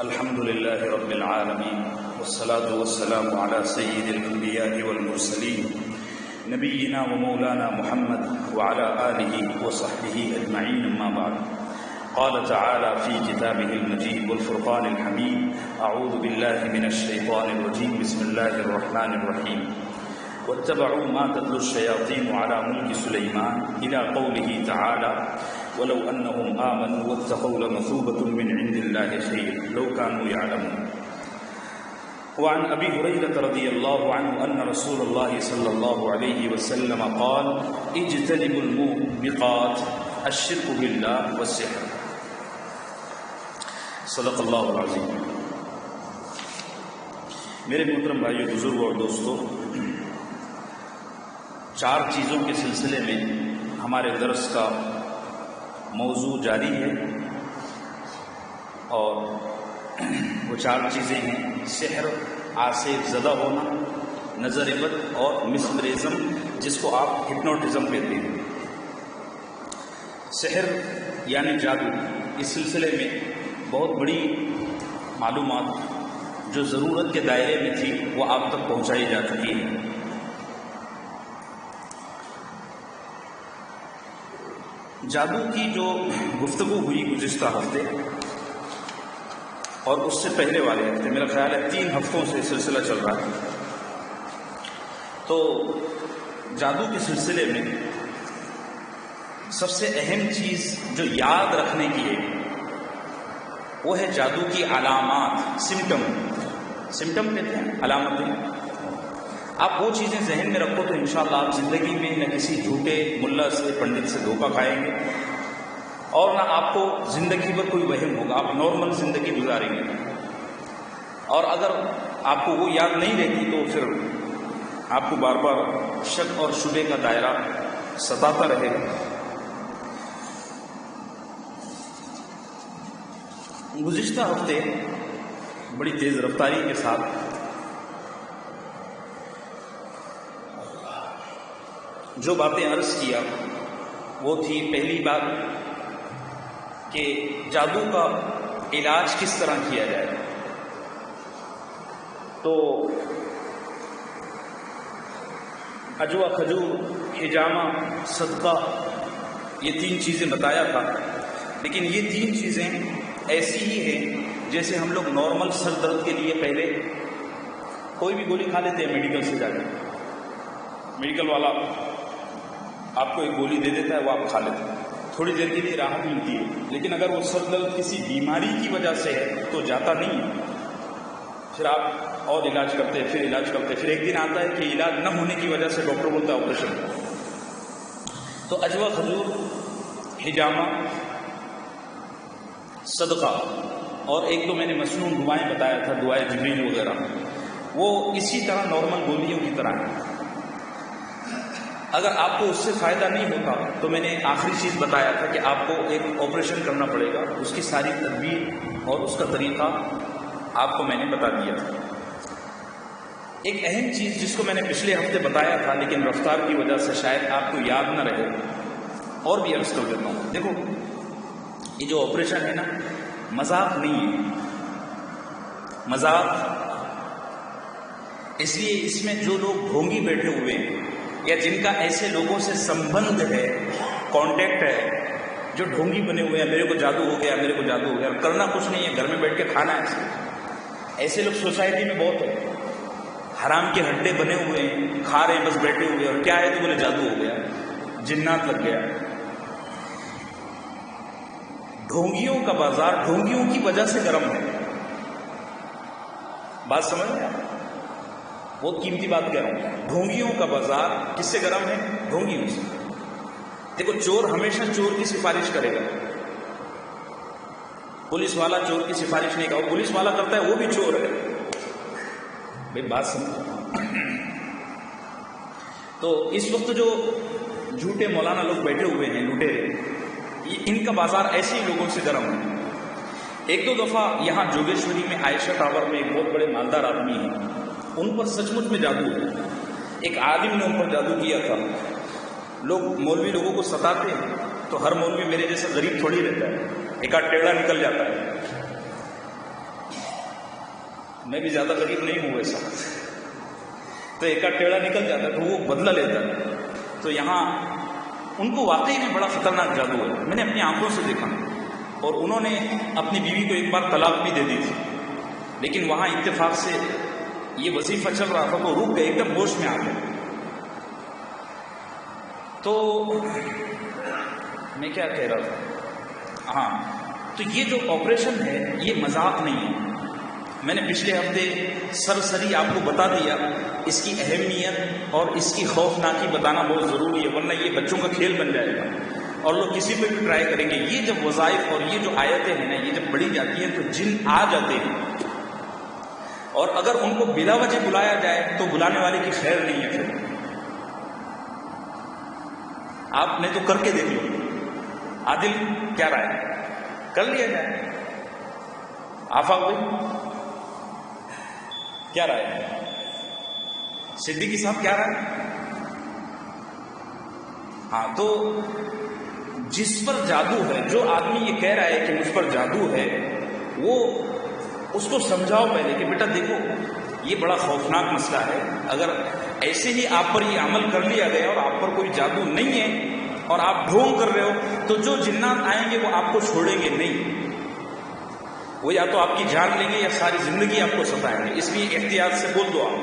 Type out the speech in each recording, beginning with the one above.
الحمد لله رب العالمين والصلاة والسلام على سيد الأنبياء والمرسلين نبينا ومولانا محمد وعلى آله وصحبه أجمعين أما بعد قال تعالى في كتابه المجيد والفرقان الحميد أعوذ بالله من الشيطان الرجيم بسم الله الرحمن الرحيم واتبعوا ما تتلو الشياطين على ملك سليمان إلى قوله تعالى ولو أنهم آمنوا واتقوا لمثوبة من عند الله خير لو كانوا يعلمون. وعن أبي هريرة رضي الله عنه أن رسول الله صلى الله عليه وسلم قال اجتنبوا الموبقات الشرك بالله والسحر. صدق اللہ العظیم. میرے محترم بھائیو، بزرگ اور دوستو، 4 چیزوں کے سلسلے میں ہمارے درس کا موضوع جاری ہے، اور وہ 4 چیزیں ہیں: سحر، آسیب زدہ ہونا، نظر بد اور مسمرزم، جس کو آپ ہپنوٹزم کہتے ہیں. سحر یعنی جادو. اس سلسلے میں بہت بڑی معلومات جو ضرورت کے دائرے میں تھی وہ آپ تک پہنچائی جا چکی ہے. جادو کی جو گفتگو ہوئی گزشتہ ہفتے اور اس سے پہلے والے ہفتے، میرا خیال ہے 3 ہفتوں سے سلسلہ چل رہا ہے. تو جادو کے سلسلے میں سب سے اہم چیز جو یاد رکھنے کی ہے وہ ہے جادو کی علامات. سمٹم کہتے ہیں علامتیں. آپ وہ چیزیں ذہن میں رکھو تو انشاءاللہ آپ زندگی میں نہ کسی جھوٹے ملا سے، پنڈت سے دھوکہ کھائیں گے، اور نہ آپ کو زندگی پر کوئی وہم ہوگا. آپ نارمل زندگی گزاریں گے. اور اگر آپ کو وہ یاد نہیں رہتی تو پھر آپ کو بار بار شک اور شبہ کا دائرہ ستاتا رہے گا. گزشتہ ہفتے بڑی تیز رفتاری کے ساتھ جو باتیں عرض کیا وہ تھی: پہلی بات کہ جادو کا علاج کس طرح کیا جائے. تو اجوا، کھجور، حجامہ، صدقہ، یہ 3 چیزیں بتایا تھا. لیکن یہ 3 چیزیں ایسی ہی ہیں جیسے ہم لوگ نارمل سر درد کے لیے پہلے کوئی بھی گولی کھا لیتے ہیں میڈیکل سے جا کے. میڈیکل والا آپ کو ایک گولی دے دیتا ہے، وہ آپ کھا لیتے ہیں، تھوڑی دیر کے لیے راحت ملتی ہے. لیکن اگر وہ سر درد کسی بیماری کی وجہ سے ہے تو جاتا نہیں ہے. پھر آپ اور علاج کرتے ہیں، پھر علاج کرتے ہیں، پھر ایک دن آتا ہے کہ علاج نہ ہونے کی وجہ سے ڈاکٹر بولتا ہے آپریشن. تو اجوا، کھجور، حجامہ، صدقہ، اور ایک تو میں نے مسنون دعائیں بتایا تھا، دعائے جبریل وغیرہ، وہ اسی طرح نارمل گولیوں کی طرح ہیں. اگر آپ کو اس سے فائدہ نہیں ہوتا تو میں نے آخری چیز بتایا تھا کہ آپ کو ایک آپریشن کرنا پڑے گا. اس کی ساری تدبیر اور اس کا طریقہ آپ کو میں نے بتا دیا تھا. ایک اہم چیز جس کو میں نے پچھلے ہفتے بتایا تھا لیکن رفتار کی وجہ سے شاید آپ کو یاد نہ رہے، اور بھی عرض کر دیتا ہوں. دیکھو، یہ جو آپریشن ہے نا، مذاق نہیں ہے. مذاق اس لیے اس میں جو لوگ ڈھونگی بیٹھے ہوئے ہیں یا جن کا ایسے لوگوں سے سمبندھ ہے، کانٹیکٹ ہے، جو ڈھونگی بنے ہوئے ہیں، میرے کو جادو ہو گیا، میرے کو جادو ہو گیا، کرنا کچھ نہیں ہے، گھر میں بیٹھ کے کھانا ہے. ایسے لوگ سوسائٹی میں بہت ہیں. حرام کے ہڈے بنے ہوئے ہیں، کھا رہے ہیں بس بیٹھے ہوئے، اور کیا ہے تو بولے جادو ہو گیا، جنات لگ گیا. ڈھونگیوں کا بازار ڈھونگیوں کی وجہ سے گرم ہے. بات سمجھ رہے ہیں؟ بہت قیمتی بات کہہ رہا ہوں. ڈھونگیوں کا بازار کس سے گرم ہے؟ ڈھونگیوں سے. دیکھو، چور ہمیشہ چور کی سفارش کرے گا. پولیس والا چور کی سفارش نہیں کرے گا. پولیس والا کرتا ہے وہ بھی چور ہے. بھائی بات سمجھ. تو اس وقت جو جھوٹے مولانا لوگ بیٹھے ہوئے ہیں، لٹیرے، ان کا بازار ایسے ہی لوگوں سے گرم ہے. 1-2 دفعہ یہاں جوگیشوری میں عائشہ ٹاور میں ایک بہت بڑے مالدار آدمی ہیں، ان پر سچ مچ میں جادو ہے. ایک عالم نے ان پر جادو کیا تھا. لوگ مولوی لوگوں کو ستاتے ہیں تو ہر مولوی میرے جیسا غریب تھوڑی رہتا ہے، ایک آدھ ٹیڑھا نکل جاتا ہے. میں بھی زیادہ غریب نہیں ہوں ویسا، تو ایک آدھ ٹیڑھا نکل جاتا تو وہ بدلہ لیتا ہے. تو یہاں ان کو واقعی میں بڑا خطرناک جادو ہے، میں نے اپنی آنکھوں سے دیکھا. اور انہوں نے اپنی بیوی کو ایک بار طلاق بھی دے دی تھی، لیکن وہاں اتفاق سے یہ وظیفہ چل رہا تھا تو رک گئے، ایک دم ہوش میں آ گئے. تو میں کیا کہہ رہا تھا، ہاں، تو یہ جو آپریشن ہے یہ مذاق نہیں ہے. میں نے پچھلے ہفتے سرسری آپ کو بتا دیا، اس کی اہمیت اور اس کی خوفناکی بتانا بہت ضروری ہے، ورنہ یہ بچوں کا کھیل بن جائے گا اور لوگ کسی پہ بھی ٹرائی کریں گے. یہ جب وظائف اور یہ جو آیتیں ہیں نا، یہ جب پڑھی جاتی ہیں تو جن آ جاتے ہیں، اور اگر ان کو بلا وجہ بلایا جائے تو بلانے والے کی خیر نہیں ہے. پھر آپ نے تو کر کے دیکھ لو. عادل کیا رائے؟ کر لیا جائے. آفاق بھائی کیا رائے؟ صدیقی صاحب کیا رائے؟ ہاں، تو جس پر جادو ہے، جو آدمی یہ کہہ رہا ہے کہ مجھ پر جادو ہے، وہ اس کو سمجھاؤ پہلے کہ بیٹا دیکھو یہ بڑا خوفناک مسئلہ ہے. اگر ایسے ہی آپ پر یہ عمل کر لیا گیا اور آپ پر کوئی جادو نہیں ہے اور آپ ڈھونگ کر رہے ہو، تو جو جنات آئیں گے وہ آپ کو چھوڑیں گے نہیں. وہ یا تو آپ کی جان لیں گے یا ساری زندگی آپ کو ستائیں گے. اس لیے احتیاط سے بول دو آپ.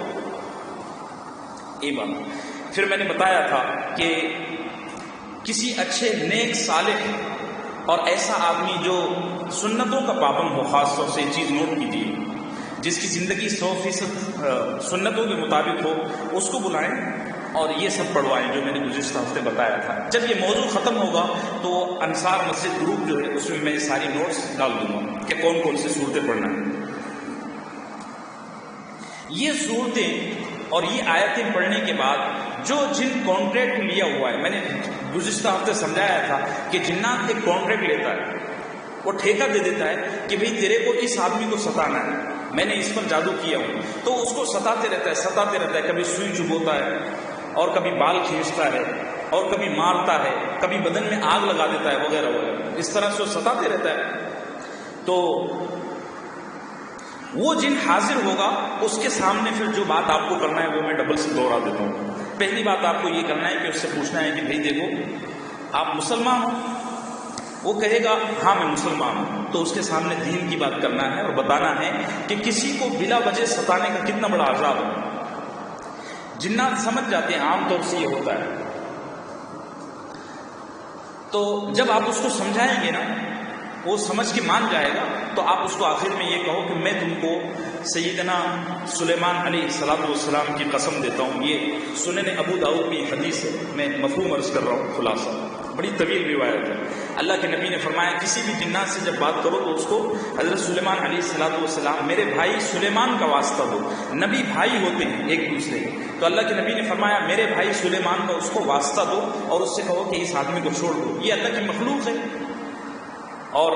یہ بات پھر میں نے بتایا تھا کہ کسی اچھے نیک صالح اور ایسا آدمی جو سنتوں کا پابند ہو، خاص طور سے چیز نوٹ کیجیے، جس کی زندگی 100% سنتوں کے مطابق ہو، اس کو بلائیں اور یہ سب پڑھوائیں جو میں نے گزشتہ ہفتے بتایا تھا. جب یہ موضوع ختم ہوگا تو انصار مسجد گروپ جو ہے اس میں میں ساری نوٹس ڈال دوں گا کہ کون کون سی صورتیں پڑھنا ہے. یہ صورتیں اور یہ آیتیں پڑھنے کے بعد جو جن کانٹریکٹ لیا ہوا ہے، میں نے گزشتہ ہفتے سمجھایا تھا کہ جنات ایک کانٹریکٹ لیتا ہے، وہ ٹھیکہ دے دیتا ہے کہ بھئی تیرے کو اس آدمی کو ستانا ہے، میں نے اس پر جادو کیا ہوں، تو اس کو ستاتے رہتا ہے. کبھی سوئی چبھوتا ہے اور کبھی بال کھینچتا ہے اور کبھی مارتا ہے، کبھی بدن میں آگ لگا دیتا ہے وغیرہ وغیرہ. اس طرح سے وہ ستاتے رہتا ہے. تو وہ جن حاضر ہوگا اس کے سامنے پھر جو بات آپ کو کرنا ہے وہ میں ڈبل سے دوہرا دیتا ہوں. پہلی بات آپ کو یہ کرنا ہے کہ اس سے پوچھنا ہے کہ بھائی دیکھو آپ مسلمان ہو؟ وہ کہے گا ہاں میں مسلمان ہوں. تو اس کے سامنے دین کی بات کرنا ہے اور بتانا ہے کہ کسی کو بلا وجہ ستانے کا کتنا بڑا عذاب ہے. جنات سمجھ جاتے ہیں، عام طور سے یہ ہوتا ہے. تو جب آپ اس کو سمجھائیں گے نا، وہ سمجھ کے مان جائے گا، تو آپ اس کو آخر میں یہ کہو کہ میں تم کو سیدنا سلیمان علیہ السلام کی قسم دیتا ہوں. یہ سنن ابو داؤد کی حدیث ہے، میں مفہوم عرض کر رہا ہوں، خلاصہ بڑی طویل روایت ہے. اللہ کے نبی نے فرمایا کسی بھی جنات سے جب بات کرو تو اس کو حضرت سلیمان علیہ السلام میرے بھائی سلیمان کا واسطہ دو. نبی بھائی ہوتے ہیں ایک دوسرے کے، تو اللہ کے نبی نے فرمایا میرے بھائی سلیمان کا اس کو واسطہ دو اور اس سے کہو کہ اس آدمی کو چھوڑ دو. یہ اللہ کی مخلوق ہے اور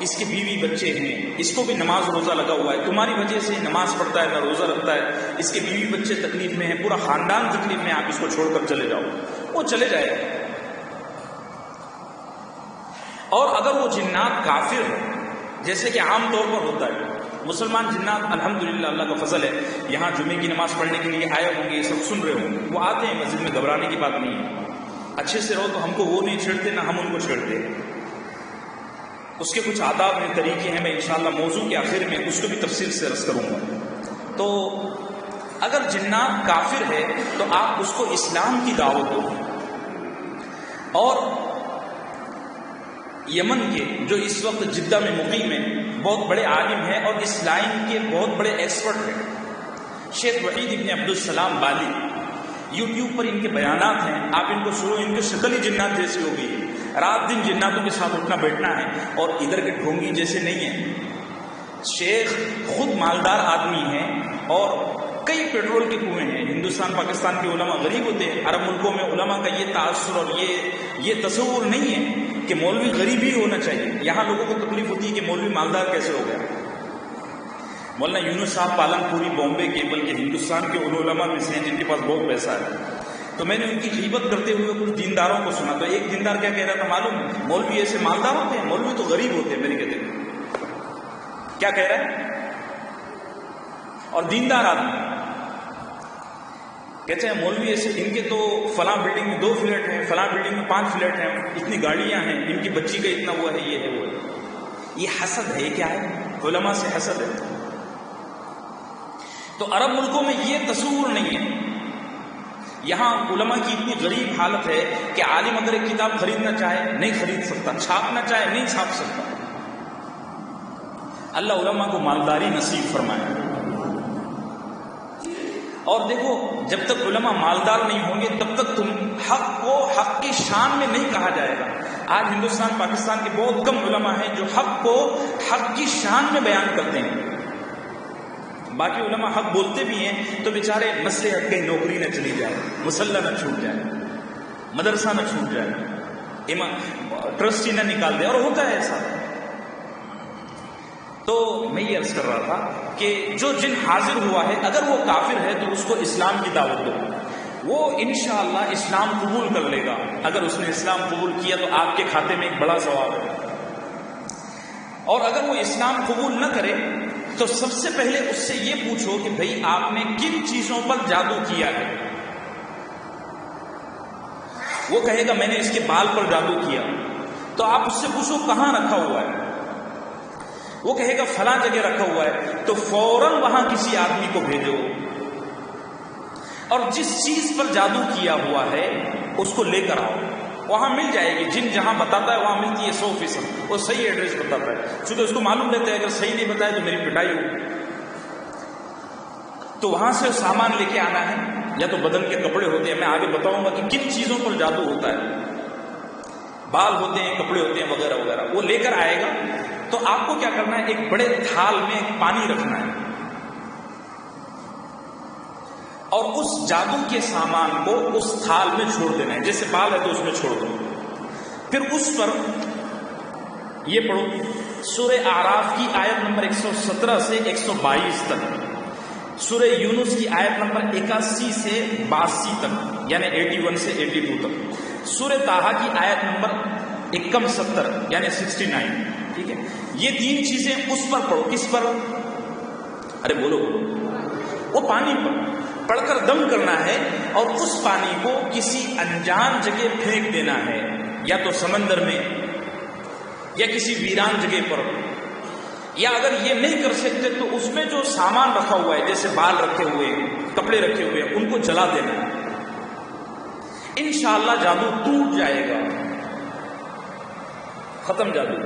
اس کے بیوی بچے ہیں، اس کو بھی نماز روزہ لگا ہوا ہے، تمہاری وجہ سے نماز پڑھتا ہے نہ روزہ رکھتا ہے، اس کے بیوی بچے تکلیف میں ہیں، پورا خاندان تکلیف میں، آپ اس کو چھوڑ کر چلے جاؤ. وہ چلے جائے گا. اور اگر وہ جنات کافر ہیں، جیسے کہ عام طور پر ہوتا ہے، مسلمان جنات الحمدللہ اللہ کا فضل ہے یہاں جمعے کی نماز پڑھنے کے لیے آئے ہوں گے، یہ سب سن رہے ہوں گے، وہ آتے ہیں مسجد میں، گھبرانے کی بات نہیں ہے. اچھے سے رہو تو ہم کو وہ نہیں چھیڑتے نہ ہم ان کو چھیڑتے. اس کے کچھ آداب ہیں، طریقے ہیں، میں انشاءاللہ موضوع کے آخر میں اس کو بھی تفصیل سے عرض کروں گا. تو اگر جنات کافر ہے تو آپ اس کو اسلام کی دعوت دو. اور یمن کے جو اس وقت جدہ میں مقیم ہیں، بہت بڑے عالم ہیں اور اس لائن کے بہت بڑے ایکسپرٹ ہیں، شیخ وحید ابن عبدالسلام بالی. یوٹیوب پر ان کے بیانات ہیں، آپ ان کو سنو. ان کی شکل ہی جنات جیسی ہو گئی ہے، رات دن جناتوں کے ساتھ اٹھنا بیٹھنا ہے اور ادھر کے ڈھونگی جیسے نہیں ہیں. شیخ خود مالدار آدمی ہیں اور کئی پیٹرول کے کنویں ہیں. ہندوستان پاکستان کے علماء غریب ہوتے ہیں، عرب ملکوں میں علماء کا یہ تاثر اور یہ تصور نہیں ہے کہ مولوی غریب ہی ہونا چاہیے. یہاں لوگوں کو تکلیف ہوتی ہے کہ مولوی مالدار کیسے ہو گیا. مولانا یونس صاحب پالن پوری بامبے کے بلکہ ہندوستان کے ان علماء میں سے ہیں جن کے پاس بہت پیسہ ہے. تو میں نے ان کی غیبت کرتے ہوئے کچھ دینداروں کو سنا. تو ایک دیندار کیا کہہ رہا تھا معلوم؟ مولوی ایسے مالدار ہوتے ہیں، مولوی تو غریب ہوتے ہیں. میں نے کہتے کیا کہہ رہا ہے؟ اور دیندار آدمی کہتے ہیں مولوی ایسے ان کے تو فلاں بلڈنگ میں 2 فلیٹ ہیں، فلاں بلڈنگ میں 5 فلیٹ ہیں، اتنی گاڑیاں ہیں، ان کی بچی کا اتنا ہوا ہے، یہ ہے وہ ہے۔ یہ حسد ہے، کیا ہے؟ علماء سے حسد ہے۔ تو عرب ملکوں میں یہ تصور نہیں ہے۔ یہاں علماء کی اتنی غریب حالت ہے کہ عالم اگر ایک کتاب خریدنا چاہے نہیں خرید سکتا، چھاپنا چاہے نہیں چھاپ سکتا۔ اللہ علماء کو مالداری نصیب فرمائے۔ اور دیکھو، جب تک علماء مالدار نہیں ہوں گے تب تک تم حق کو حق کی شان میں نہیں کہا جائے گا۔ آج ہندوستان پاکستان کے بہت کم علماء ہیں جو حق کو حق کی شان میں بیان کرتے ہیں۔ باقی علماء حق بولتے بھی ہیں تو بیچارے مسئلے حق کہیں نوکری نہ چلی جائے، مسلح نہ چھوٹ جائے، مدرسہ نہ چھوٹ جائے، ٹرسٹی نہ نکال دے، اور ہوتا ہے ایسا۔ تو میں یہ عرض کر رہا تھا کہ جو جن حاضر ہوا ہے اگر وہ کافر ہے تو اس کو اسلام کی دعوت دو، وہ انشاءاللہ اسلام قبول کر لے گا۔ اگر اس نے اسلام قبول کیا تو آپ کے کھاتے میں ایک بڑا ثواب ہے، اور اگر وہ اسلام قبول نہ کرے تو سب سے پہلے اس سے یہ پوچھو کہ بھئی آپ نے کن چیزوں پر جادو کیا ہے۔ وہ کہے گا میں نے اس کے بال پر جادو کیا، تو آپ اس سے پوچھو کہاں رکھا ہوا ہے۔ وہ کہے گا فلاں جگہ رکھا ہوا ہے، تو فوراً وہاں کسی آدمی کو بھیجو، اور جس چیز پر جادو کیا ہوا ہے اس کو لے کر آؤ، وہاں مل جائے گی۔ جن جہاں بتاتا ہے وہاں ملتی ہے 100%، وہ صحیح ایڈریس بتاتا ہے، چونکہ اس کو معلوم رہتا ہے اگر صحیح نہیں بتایا تو میری پٹائی ہوگی۔ تو وہاں سے سامان لے کے آنا ہے، یا تو بدن کے کپڑے ہوتے ہیں، میں آگے بتاؤں گا کہ کن چیزوں پر جادو ہوتا ہے، بال ہوتے ہیں، کپڑے ہوتے ہیں، وغیرہ وغیرہ، وہ لے کر آئے گا۔ تو آپ کو کیا کرنا ہے، ایک بڑے تھال میں پانی رکھنا ہے، اور اس جادو کے سامان کو اس تھال میں چھوڑ دینا ہے، جیسے بال ہے تو اس میں چھوڑ دو۔ پھر اس پر یہ پڑھو سورہ اعراف کی آیت نمبر 117 سے 122 تک، سورہ یونس کی آیت نمبر 81 سے 82 تک، یعنی 81 سے 82 تک، سورہ طٰہٰ کی آیت نمبر 71 یعنی 69، ٹھیک ہے؟ یہ 3 چیزیں اس پر پڑھو۔ کس پر؟ ارے بولو بولو، وہ پانی پر پڑھ کر دم کرنا ہے، اور اس پانی کو کسی انجان جگہ پھینک دینا ہے، یا تو سمندر میں یا کسی ویران جگہ پر، یا اگر یہ نہیں کر سکتے تو اس میں جو سامان رکھا ہوا ہے جیسے بال رکھے ہوئے، کپڑے رکھے ہوئے، ان کو جلا دینا ہے۔ انشاءاللہ جادو ٹوٹ جائے گا، ختم جادو۔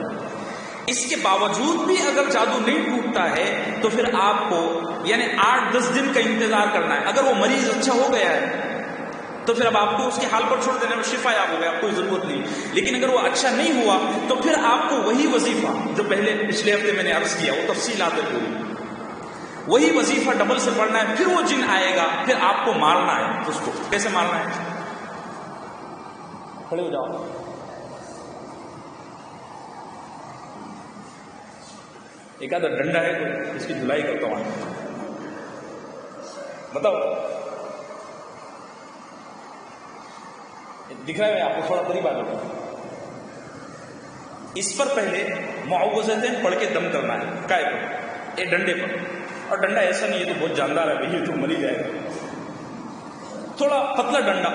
اس کے باوجود بھی اگر جادو نہیں ٹوٹتا ہے تو پھر آپ کو یعنی 8-10 دن کا انتظار کرنا ہے۔ اگر وہ مریض اچھا ہو گیا ہے تو پھر اب آپ کو اس کے حال پر چھوڑ دینا ہے، وہ شفا یاب ہو گیا، آپ کوئی ضرورت نہیں۔ لیکن اگر وہ اچھا نہیں ہوا تو پھر آپ کو وہی وظیفہ جو پچھلے ہفتے میں نے عرض کیا، وہ تفصیلات ہے پوری، وہی وظیفہ ڈبل سے پڑھنا ہے۔ پھر وہ جن آئے گا، پھر آپ کو مارنا ہے۔ اس کو کیسے مارنا ہے؟ کھڑے ہو جاؤ۔ ایک آدھا ڈنڈا ہے تو اس کی دھلائی کرتا ہوں، بتاؤ دکھ رہا ہے آپ کو؟ تھوڑا قریب آ جاؤ۔ اس پر پہلے معوذتین پڑھ کے دم کرنا ہے، کائے پر، ایک ڈنڈے پر، اور ڈنڈا ایسا نہیں ہے تو بہت جاندار ہے بھائی، تو مر ہی جائے گا۔ تھوڑا پتلا ڈنڈا،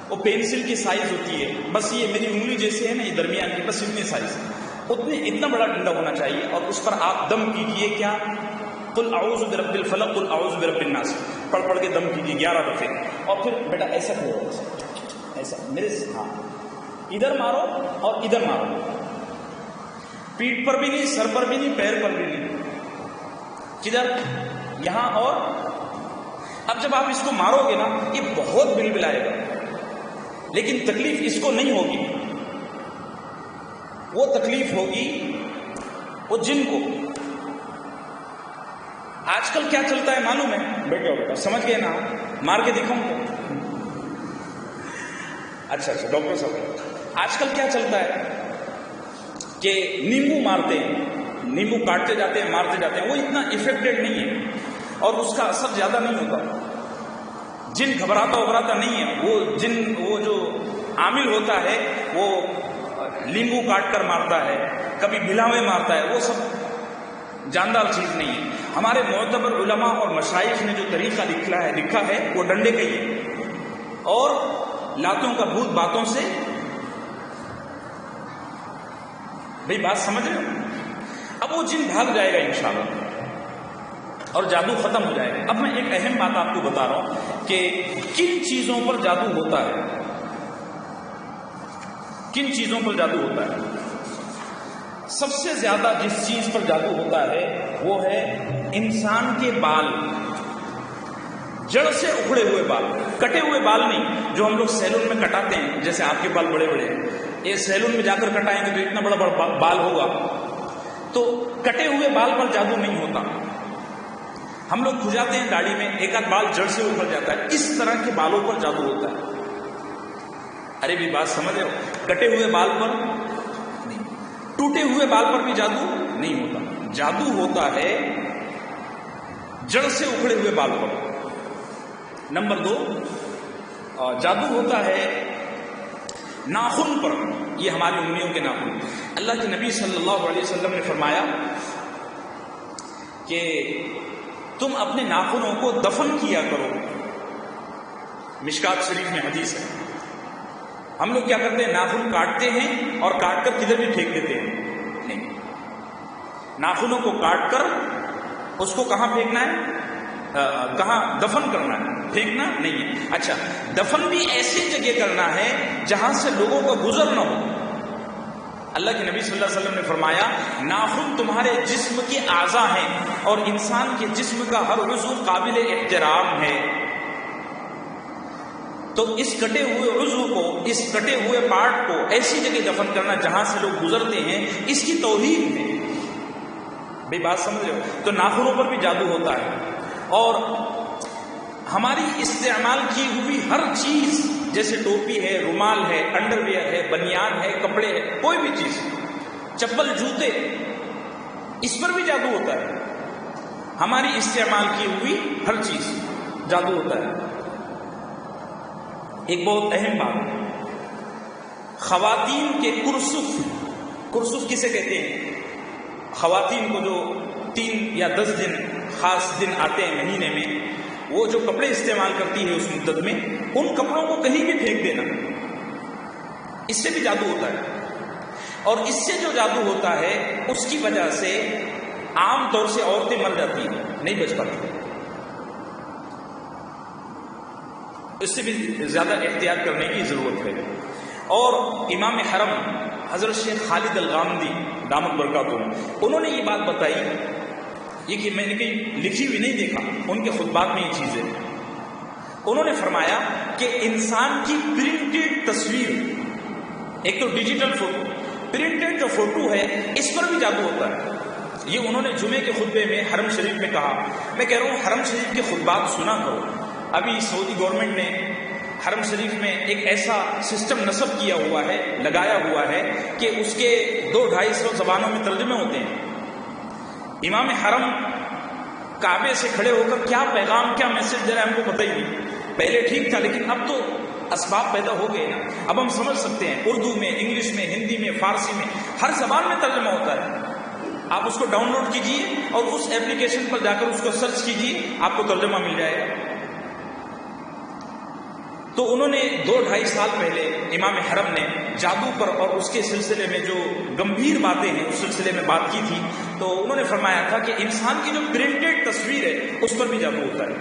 وہ پینسل کی سائز ہوتی ہے، بس یہ میری انگلی جیسے ہے نا، یہ درمیان کی، بس اتنی سائز، اتنا بڑا ڈنڈا ہونا چاہیے، اور اس پر آپ دم کیجئے کیا؟ قل اعوذ برب الفلق قل اعوذ برب الناس پڑھ پڑھ کے دم کیجئے 11 دفعے، اور پھر بیٹا ایسا کرو، ایسا میرے ہاں، ادھر مارو اور ادھر مارو، پیٹھ پر بھی نہیں، سر پر بھی نہیں، پیر پر بھی نہیں، کدھر؟ یہاں۔ اور اب جب آپ اس کو مارو گے نا، یہ بہت بلبلائے گا، لیکن تکلیف اس کو نہیں ہوگی، وہ تکلیف ہوگی وہ جن کو۔ آج کل کیا چلتا ہے معلوم ہے؟ بیٹا سمجھ گئے نا؟ مار کے دکھاؤں تو؟ اچھا ڈاکٹر صاحب، آج کل کیا چلتا ہے کہ نیمبو مارتے ہیں، نیمبو کاٹتے جاتے ہیں، مارتے جاتے ہیں، وہ اتنا افیکٹڈ نہیں ہے اور اس کا اثر زیادہ نہیں ہوتا، جن گھبراتا نہیں ہے، وہ جن وہ جو عامل ہوتا ہے وہ لیمبو کاٹ کر مارتا ہے، کبھی بھلاوے مارتا ہے، وہ سب جاندار چیز نہیں ہے. ہمارے معتبر علماء اور مشائخ نے جو طریقہ لکھا ہے وہ ڈنڈے کا ہی ہے، اور لاتوں کا بھوت باتوں سے. بھئی بات سمجھ رہے ہو؟ اب وہ جن بھاگ جائے گا انشاءاللہ اور جادو ختم ہو جائے گا. اب میں ایک اہم بات آپ کو بتا رہا ہوں کہ کن چیزوں پر جادو ہوتا ہے. کن چیزوں پر جادو ہوتا ہے؟ سب سے زیادہ جس چیز پر جادو ہوتا ہے وہ ہے انسان کے بال، جڑ سے اکھڑے ہوئے بال. کٹے ہوئے بال نہیں جو ہم لوگ سیلون میں کٹاتے ہیں، جیسے آپ کے بال بڑے بڑے ہیں، یہ سیلون میں جا کر کٹائیں گے تو اتنا بڑا بڑا بال ہوگا. تو کٹے ہوئے بال پر جادو نہیں ہوتا. ہم لوگ کھجاتے ہیں داڑھی میں، ایک آدھ بال جڑ سے اکھڑ جاتا ہے، اس طرح کے بالوں پر جادو ہوتا ہے. ارے بھی بات سمجھ رہے ہو؟ کٹے ہوئے بال پر نہیں، ٹوٹے ہوئے بال پر بھی جادو نہیں ہوتا. جادو ہوتا ہے جڑ سے اکھڑے ہوئے بال پر. نمبر 2، جادو ہوتا ہے ناخن پر. یہ ہماری انگلیوں کے ناخن. اللہ کے نبی صلی اللہ علیہ وسلم نے فرمایا کہ تم اپنے ناخنوں کو دفن کیا کرو. مشکات شریف میں حدیث ہے. ہم لوگ کیا کرتے ہیں؟ ناخن کاٹتے ہیں اور کاٹ کر کدھر بھی پھینک دیتے ہیں. نہیں، ناخنوں کو کاٹ کر اس کو کہاں پھینکنا ہے؟ کہاں دفن کرنا ہے، پھینکنا نہیں ہے. اچھا، دفن بھی ایسی جگہ کرنا ہے جہاں سے لوگوں کا گزر نہ ہو. اللہ کے نبی صلی اللہ علیہ وسلم نے فرمایا ناخن تمہارے جسم کے اعضاء ہیں اور انسان کے جسم کا ہر عضو قابل احترام ہے. تو اس کٹے ہوئے عضو کو، اس کٹے ہوئے پارٹ کو ایسی جگہ دفن کرنا جہاں سے لوگ گزرتے ہیں، اس کی توہین ہے. بھئی بات سمجھ رہے ہو؟ تو ناخنوں پر بھی جادو ہوتا ہے. اور ہماری استعمال کی ہوئی ہر چیز، جیسے ٹوپی ہے، رومال ہے، انڈر ویئر ہے، بنیان ہے، کپڑے ہے، کوئی بھی چیز، چپل، جوتے، اس پر بھی جادو ہوتا ہے. ہماری استعمال کی ہوئی ہر چیز جادو ہوتا ہے. ایک بہت اہم بات، خواتین کے کرسف کسے کہتے ہیں؟ خواتین کو جو 3 یا 10 دن خاص دن آتے ہیں مہینے میں، وہ جو کپڑے استعمال کرتی ہے اس مدت میں، ان کپڑوں کو کہیں بھی پھینک دینا، اس سے بھی جادو ہوتا ہے. اور اس سے جو جادو ہوتا ہے اس کی وجہ سے عام طور سے عورتیں مر جاتی ہیں، نہیں بچ پاتی. اس سے بھی زیادہ احتیاط کرنے کی ضرورت ہے. اور امام حرم حضرت شیخ خالد الغامدی دامت برکاتہ، انہوں نے یہ بات بتائی، یہ کہ میں نے کہیں لکھی ہوئی نہیں دیکھا، ان کے خطبات میں یہ چیز ہے. انہوں نے فرمایا کہ انسان کی پرنٹڈ تصویر، ایک تو ڈیجیٹل فوٹو، پرنٹڈ جو فوٹو ہے اس پر بھی جادو ہوتا ہے. یہ انہوں نے جمعے کے خطبے میں حرم شریف میں کہا. میں کہہ رہا ہوں حرم شریف کے خطبات سنا کرو. ابھی سعودی گورنمنٹ نے حرم شریف میں ایک ایسا سسٹم نصب کیا ہوا ہے، لگایا ہوا ہے کہ اس کے 200-250 زبانوں میں ترجمے ہوتے ہیں. امام حرم کعبے سے کھڑے ہو کر کیا پیغام، کیا میسج دے رہا ہے ہم کو پتہ ہی نہیں. پہلے ٹھیک تھا، لیکن اب تو اسباب پیدا ہو گئے نا، اب ہم سمجھ سکتے ہیں. اردو میں، انگلش میں، ہندی میں، فارسی میں، ہر زبان میں ترجمہ ہوتا ہے. آپ اس کو ڈاؤن لوڈ کیجئے اور اس ایپلیکیشن پر جا کر اس کو سرچ کیجئے، آپ کو ترجمہ مل جائے گا. تو انہوں نے 2-2.5 سال پہلے امام حرم نے جادو پر اور اس کے سلسلے میں جو گمبھیر باتیں ہیں اس سلسلے میں بات کی تھی. تو انہوں نے فرمایا تھا کہ انسان کی جو پرنٹڈ تصویر ہے اس پر بھی جادو ہوتا ہے.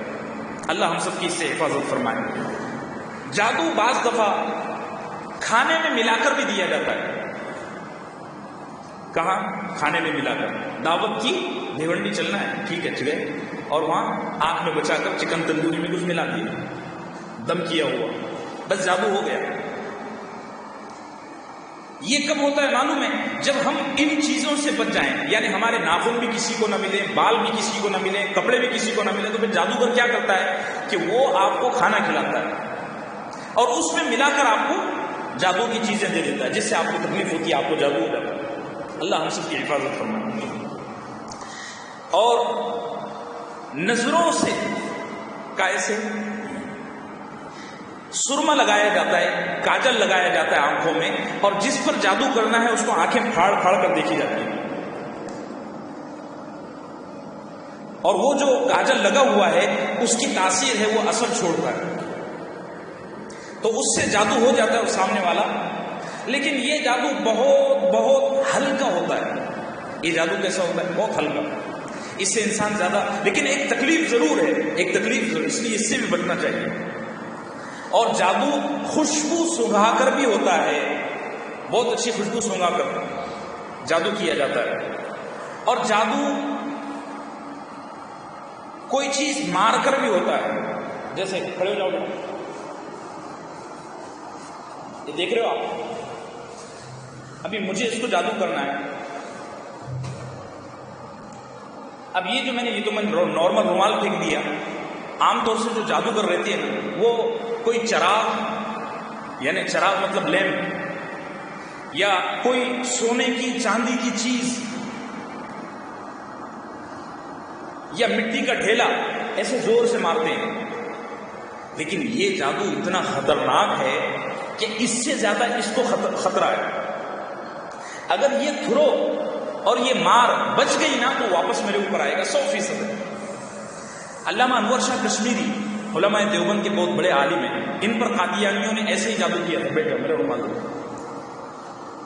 اللہ ہم سب کی اس سے حفاظت فرمائے. جادو بعض دفعہ کھانے میں ملا کر بھی دیا جاتا ہے. کہاں؟ کھانے میں ملا کر. دعوت کی، بھیونڈی چلنا ہے، ٹھیک ہے چلے، اور وہاں آنکھ میں بچا کر چکن تندوری میں کچھ ملا دیا، دم کیا ہوا، بس جادو ہو گیا. یہ کب ہوتا ہے معلوم ہے؟ جب ہم ان چیزوں سے بچ جائیں، یعنی ہمارے ناخن بھی کسی کو نہ ملے، بال بھی کسی کو نہ ملے، کپڑے بھی کسی کو نہ ملے. تو پھر جادوگر کیا کرتا ہے کہ وہ آپ کو کھانا کھلاتا ہے اور اس میں ملا کر آپ کو جادو کی چیزیں دے دیتا ہے، جس سے آپ کو تکلیف ہوتی ہے، آپ کو جادو ہو جاتا ہے. اللہ ہم سب کی حفاظت فرمائے. اور نظروں سے کیسے؟ سرما لگایا جاتا ہے، کاجل لگایا جاتا ہے آنکھوں میں، اور جس پر جادو کرنا ہے اس کو آنکھیں پھاڑ پھاڑ کر دیکھی جاتی ہیں. اور وہ جو کاجل لگا ہوا ہے اس کی تاثیر ہے وہ اثر چھوڑتا ہے، تو اس سے جادو ہو جاتا ہے وہ سامنے والا. لیکن یہ جادو بہت بہت ہلکا ہوتا ہے. یہ جادو کیسا ہوتا ہے؟ بہت ہلکا. اس سے انسان زیادہ، لیکن ایک تکلیف ضرور ہے، ایک تکلیف ضرور، اس لیے اس سے بھی بچنا چاہیے. اور جادو خوشبو سونگھا کر بھی ہوتا ہے، بہت اچھی خوشبو سونگھا کر جادو کیا جاتا ہے. اور جادو کوئی چیز مار کر بھی ہوتا ہے. جیسے کھڑے ہو جاؤ، یہ دیکھ رہے ہو آپ، ابھی مجھے اس کو جادو کرنا ہے. اب یہ جو میں نے نارمل رومال پھینک دیا. عام طور سے جو جادوگر رہتے ہیں نا، وہ کوئی چراغ، یعنی چراغ مطلب لیمپ، یا کوئی سونے کی چاندی کی چیز یا مٹی کا ڈھیلا ایسے زور سے مارتے ہیں. لیکن یہ جادو اتنا خطرناک ہے کہ اس سے زیادہ اس کو خطرہ ہے. اگر یہ تھرو اور یہ مار بچ گئی نا تو واپس میرے اوپر آئے گا 100%. علامہ انور شاہ کشمیری علماء دیوبند کے بہت بڑے عالم ہیں، ان پر قادیانیوں نے ایسے ہی جادو کیا تھا. بیٹھے میرے رومال.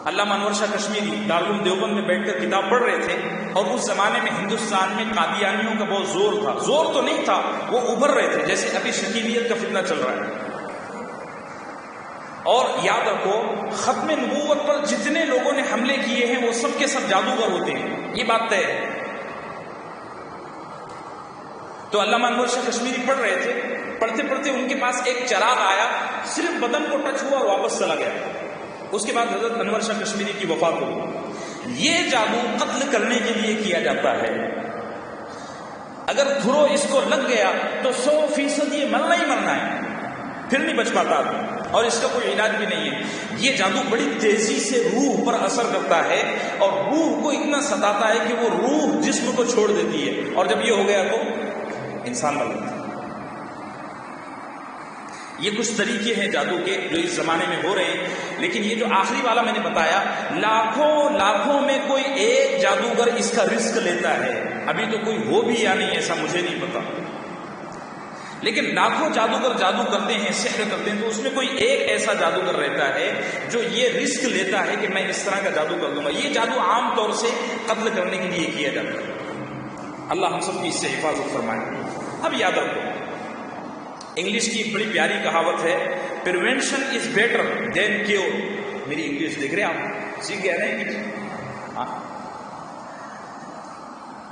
علامہ انور شاہ کشمیری دارالعلوم دیوبند میں بیٹھ کر کتاب پڑھ رہے تھے، اور اس زمانے میں ہندوستان میں قادیانیوں کا بہت زور تھا. زور تو نہیں تھا، وہ ابھر رہے تھے، جیسے ابھی شکیلیت کا فتنہ چل رہا ہے. اور یاد رکھو، ختم نبوت پر جتنے لوگوں نے حملے کیے ہیں وہ سب کے سب جادوگر ہوتے ہیں، یہ بات طے ہے. تو علامہ انور شاہ کشمیری پڑھ رہے تھے، پڑھتے پڑھتے ان کے پاس ایک چراغ آیا، صرف بدن کو ٹچ ہوا اور واپس چلا گیا. اس کے بعد حضرت انور شاہ کشمیری کی وفات ہوئی. یہ جادو قتل کرنے کے لیے کیا جاتا ہے. اگر تھرو اس کو لگ گیا تو 100% یہ مرنا ہی مرنا ہے، پھر نہیں بچ پاتا آدمی، اور اس کا کوئی علاج بھی نہیں ہے. یہ جادو بڑی تیزی سے روح پر اثر کرتا ہے، اور روح کو اتنا ستاتا ہے کہ وہ روح جسم کو چھوڑ دیتی ہے، اور جب یہ ہو گیا تو انسان مر جاتا ہے. یہ کچھ طریقے ہیں جادو کے جو اس زمانے میں ہو رہے ہیں. لیکن یہ جو آخری والا میں نے بتایا، لاکھوں میں کوئی ایک جادوگر اس کا رسک لیتا ہے. ابھی تو کوئی ہو بھی یا نہیں ایسا مجھے نہیں پتا، لیکن لاکھوں جادوگر جادو کرتے ہیں، سحر کرتے ہیں، تو اس میں کوئی ایک ایسا جادوگر رہتا ہے جو یہ رسک لیتا ہے کہ میں اس طرح کا جادو کر دوں گا. یہ جادو عام طور سے قتل کرنے کے لیے کیا جاتا ہے. اللہ ہم سب کی اس سے حفاظت فرمائے. اب یاد رکھو، انگلش کی ایک بڑی پیاری کہاوت ہے، prevention is better than cure. میری انگلش دیکھ رہے ہیں آپ، سیکھ گئے نا انگلش؟ ہاں،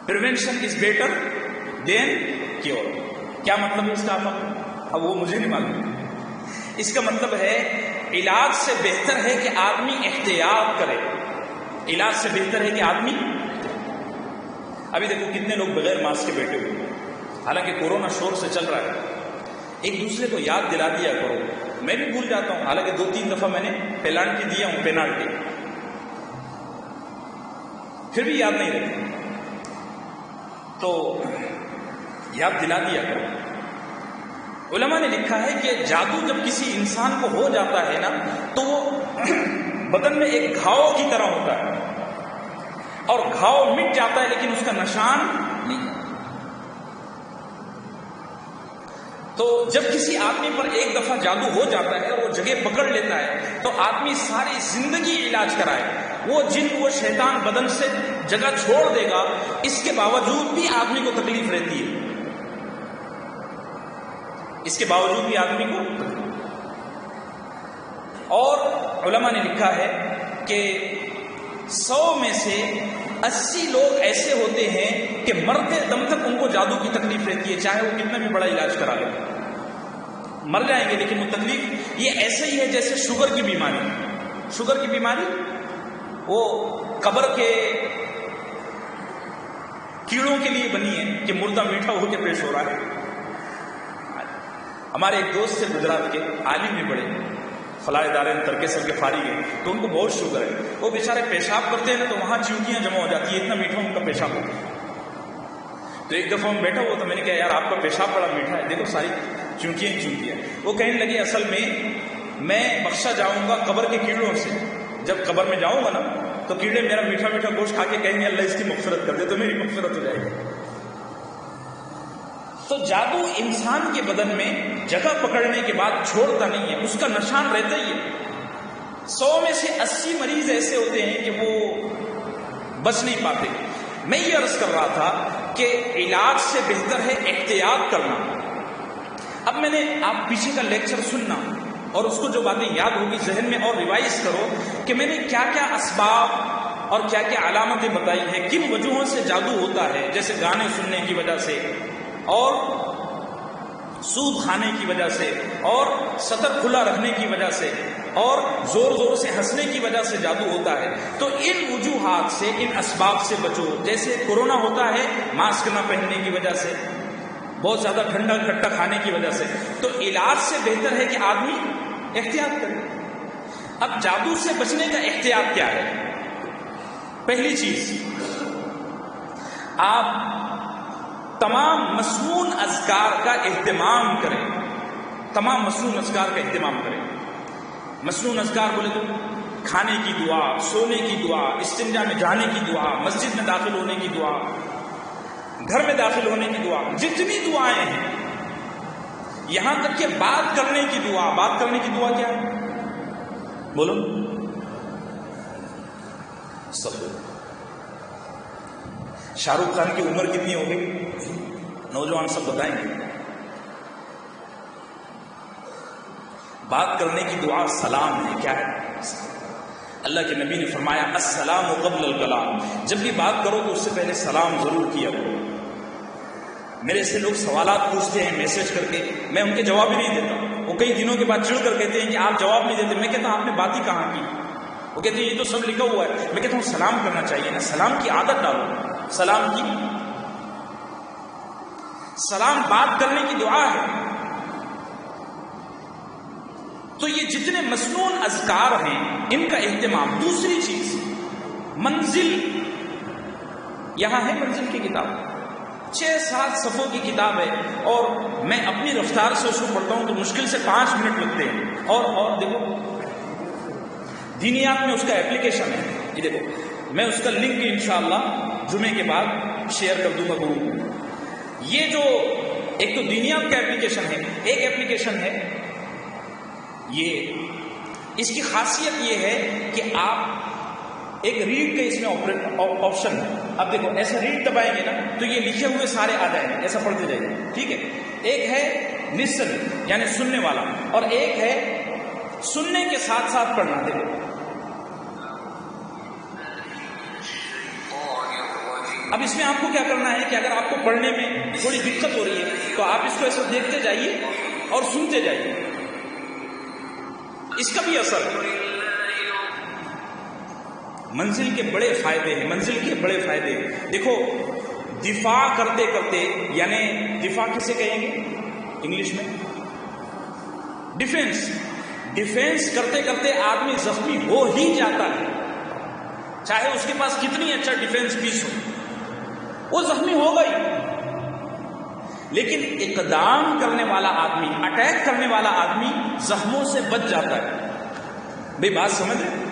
prevention is better than cure. کیا مطلب ہے اس کا؟ اب وہ مجھے نہیں معلوم. اس کا مطلب ہے علاج سے بہتر ہے کہ آدمی احتیاط کرے. علاج سے بہتر ہے کہ آدمی، ابھی دیکھو کتنے لوگ بغیر ماسک کے بیٹھے ہوئے، حالانکہ کورونا شور سے چل رہا ہے. ایک دوسرے کو یاد دلا دیا کرو. میں بھی بھول جاتا ہوں، حالانکہ 2-3 دفعہ میں نے پینالٹی دیا ہوں، پینالٹی، پھر بھی یاد نہیں رہتی. تو یاد دلا دیا کرو. علماء نے لکھا ہے کہ جادو جب کسی انسان کو ہو جاتا ہے نا تو وہ بدن میں ایک گھاؤ کی طرح ہوتا ہے، اور گھاؤ مٹ جاتا ہے لیکن اس کا نشان نہیں. تو جب کسی آدمی پر ایک دفعہ جادو ہو جاتا ہے اور وہ جگہ پکڑ لیتا ہے تو آدمی ساری زندگی علاج کرائے. وہ جن وہ شیطان بدن سے جگہ چھوڑ دے گا، اس کے باوجود بھی آدمی کو تکلیف رہتی ہے. اس کے باوجود بھی آدمی کو. اور علماء نے لکھا ہے کہ 100 میں سے 80 لوگ ایسے ہوتے ہیں کہ مرتے دم تک ان کو جادو کی تکلیف رہتی ہے، چاہے وہ کتنا بھی بڑا علاج کرا لے. مر جائیں گے لیکن وہ تکلیف. یہ ایسے ہی ہے جیسے شوگر کی بیماری. شوگر کی بیماری وہ قبر کے کیڑوں کے لیے بنی ہے کہ مردہ میٹھا ہو کے پیش ہو رہا ہے. ہمارے ایک دوست سے گجرات کے، عالم بھی بڑے، فلاح دارین ترکے سر کے فارغ ہیں، تو ان کو بہت شوگر ہے. وہ بیچارے پیشاب کرتے ہیں نا تو وہاں چیونٹیاں جمع ہو جاتی ہیں، اتنا میٹھا ان کا پیشاب ہوتا ہے. تو ایک دفعہ ہم بیٹھا ہوا تو میں نے کہا یار آپ کا پیشاب بڑا میٹھا ہے، دیکھو ساری چیونٹیاں ہی چیونٹیاں. وہ کہنے لگے اصل میں بخشا جاؤں گا قبر کے کیڑوں سے. جب قبر میں جاؤں گا نا تو کیڑے میرا میٹھا میٹھا گوشت کھا کے کہیں گے اللہ اس کی مغفرت کر دے، تو میری مغفرت ہو جائے گی. تو جادو انسان کے بدن میں جگہ پکڑنے کے بعد چھوڑتا نہیں ہے، اس کا نشان رہتا ہی ہے۔ 100 میں سے 80 مریض ایسے ہوتے ہیں کہ وہ بچ نہیں پاتے۔ میں یہ عرض کر رہا تھا کہ علاج سے بہتر ہے احتیاط کرنا۔ اب میں نے آپ پیچھے کا لیکچر سننا اور اس کو جو باتیں یاد ہوگی ذہن میں اور ریوائز کرو کہ میں نے کیا کیا اسباب اور کیا کیا علامتیں بتائی ہیں، کن وجوہوں سے جادو ہوتا ہے، جیسے گانے سننے کی وجہ سے اور سود کھانے کی وجہ سے اور سطر کھلا رکھنے کی وجہ سے اور زور زور سے ہنسنے کی وجہ سے جادو ہوتا ہے۔ تو ان وجوہات سے، ان اسباب سے بچو۔ جیسے کورونا ہوتا ہے ماسک نہ پہننے کی وجہ سے، بہت زیادہ ٹھنڈا کھٹا کھانے کی وجہ سے، تو علاج سے بہتر ہے کہ آدمی احتیاط کرے۔ اب جادو سے بچنے کا احتیاط کیا ہے؟ پہلی چیز، آپ تمام مسنون اذکار کا اہتمام کریں۔ تمام مسنون اذکار کا اہتمام کریں۔ مسنون اذکار بولے تو کھانے کی دعا، سونے کی دعا، استنجا میں جانے کی دعا، مسجد میں داخل ہونے کی دعا، گھر میں داخل ہونے کی دعا، جتنی دعائیں ہیں، یہاں تک کہ بات کرنے کی دعا۔ بات کرنے کی دعا کیا ہے؟ بولو۔ شاہ رخ خان کی عمر کتنی ہو گئی؟ نوجوان سب بتائیں گے۔ بات کرنے کی دعا سلام ہے۔ کیا ہے؟ اللہ کے نبی نے فرمایا السلام قبل الکلام، جب بھی بات کرو تو اس سے پہلے سلام ضرور کیا کرو۔ میرے سے لوگ سوالات پوچھتے ہیں میسج کر کے، میں ان کے جواب ہی نہیں دیتا۔ وہ کئی دنوں کے بعد چڑھ کر کہتے ہیں کہ آپ جواب نہیں دیتے۔ میں کہتا ہوں آپ نے بات ہی کہاں کی؟ وہ کہتے ہیں یہ تو سب لکھا ہوا ہے۔ میں کہتا ہوں سلام کرنا چاہیے نا، سلام کی عادت ڈالو۔ سلام کی، سلام بات کرنے کی دعا ہے۔ تو یہ جتنے مسنون اذکار ہیں ان کا اہتمام۔ دوسری چیز، منزل، یہاں ہے منزل کی کتاب، 6-7 صفحوں کی کتاب ہے، اور میں اپنی رفتار سے اس کو پڑھتا ہوں تو مشکل سے 5 منٹ لگتے ہیں۔ اور دیکھو دینیات میں اس کا ایپلیکیشن ہے، یہ دیکھو میں اس کا لنک انشاءاللہ جمعے کے بعد شیئر کر دوں گا گروپ میں۔ یہ جو ایک تو دینیات کا ایپلیکیشن ہے، ایک ایپلیکیشن ہے یہ، اس کی خاصیت یہ ہے کہ آپ ایک ریڈ کا اس میں آپشن ہے۔ اب دیکھو ایسا ریڈ دبائیں گے نا تو یہ لکھے ہوئے سارے آ جائیں گے، ایسا پڑھتے جائیے، ٹھیک ہے۔ ایک ہے لسن یعنی سننے والا، اور ایک ہے سننے کے ساتھ ساتھ پڑھنا۔ دیکھو اب اس میں آپ کو کیا کرنا ہے کہ اگر آپ کو پڑھنے میں تھوڑی دقت ہو رہی ہے تو آپ اس کو ایسے دیکھتے جائیے اور سنتے جائیے، اس کا بھی اثر ہے۔ منزل کے بڑے فائدے ہیں، منزل کے بڑے فائدے ہیں۔ دیکھو دفاع کرتے کرتے، یعنی دفاع کسے کہیں گے انگلش میں؟ ڈیفینس۔ ڈیفینس کرتے کرتے آدمی زخمی ہو ہی جاتا ہے، چاہے اس کے پاس کتنی اچھا ڈیفینس پیس ہو، وہ زخمی ہوگا ہی۔ لیکن اقدام کرنے والا آدمی، اٹیک کرنے والا آدمی زخموں سے بچ جاتا ہے۔ بھئی بات سمجھ رہے؟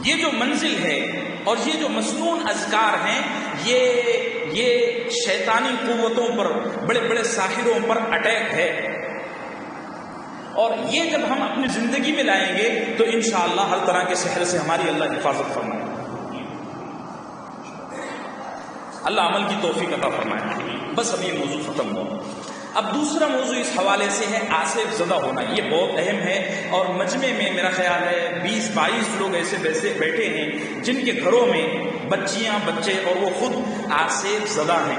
یہ جو منزل ہے اور یہ جو مسنون اذکار ہیں، یہ شیطانی قوتوں پر، بڑے بڑے ساحروں پر اٹیک ہے، اور یہ جب ہم اپنی زندگی میں لائیں گے تو انشاءاللہ ہر طرح کے سحر سے ہماری اللہ حفاظت فرمائے، اللہ عمل کی توفیق عطا فرمائے۔ بس اب یہ موضوع ختم ہوا۔ اب دوسرا موضوع اس حوالے سے ہے آصف زدہ ہونا۔ یہ بہت اہم ہے، اور مجمع میں میرا خیال ہے 20-22 لوگ ایسے بیٹھے ہیں جن کے گھروں میں بچیاں، بچے اور وہ خود آصف زدہ ہیں،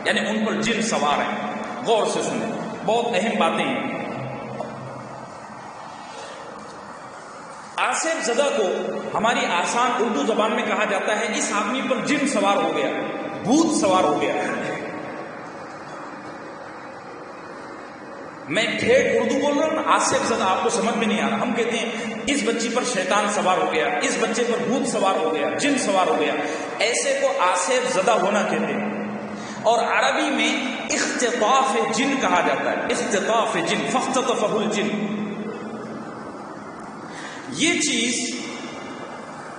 یعنی ان پر جن سوار ہیں۔ غور سے سنیں، بہت اہم باتیں ہیں۔ آصف زدہ کو ہماری آسان اردو زبان میں کہا جاتا ہے اس آدمی پر جن سوار ہو گیا، بھوت سوار ہو گیا۔ میں ٹھیٹ اردو بول رہا ہوں، آصف زدہ آپ کو سمجھ میں نہیں آ رہا۔ ہم کہتے ہیں اس بچی پر شیطان سوار ہو گیا، اس بچے پر بھوت سوار ہو گیا، جن سوار ہو گیا، ایسے کو آصف زدہ ہونا کہتے ہیں۔ اور عربی میں اختطاف جن کہا جاتا ہے، اختطاف جن، فاختطفہ الجن۔ یہ چیز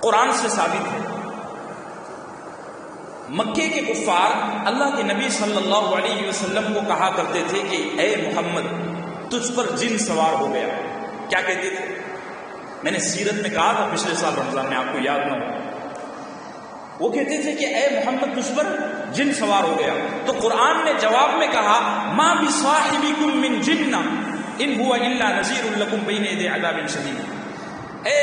قرآن سے ثابت ہے، مکے کے کفار اللہ کے نبی صلی اللہ علیہ وسلم کو کہا کرتے تھے کہ اے محمد تجھ پر جن سوار ہو گیا. کیا کہتے تھے؟ میں نے سیرت میں کہا تھا پچھلے سال رمضان میں، آپ کو یاد نہ ہو. وہ کہتے تھے کہ اے محمد تجھ پر جن سوار ہو گیا. تو قرآن نے جواب میں کہا ما بصاحبکم من جنہ ان هو الا نذیر لکم بین یدی عذاب شدید. اے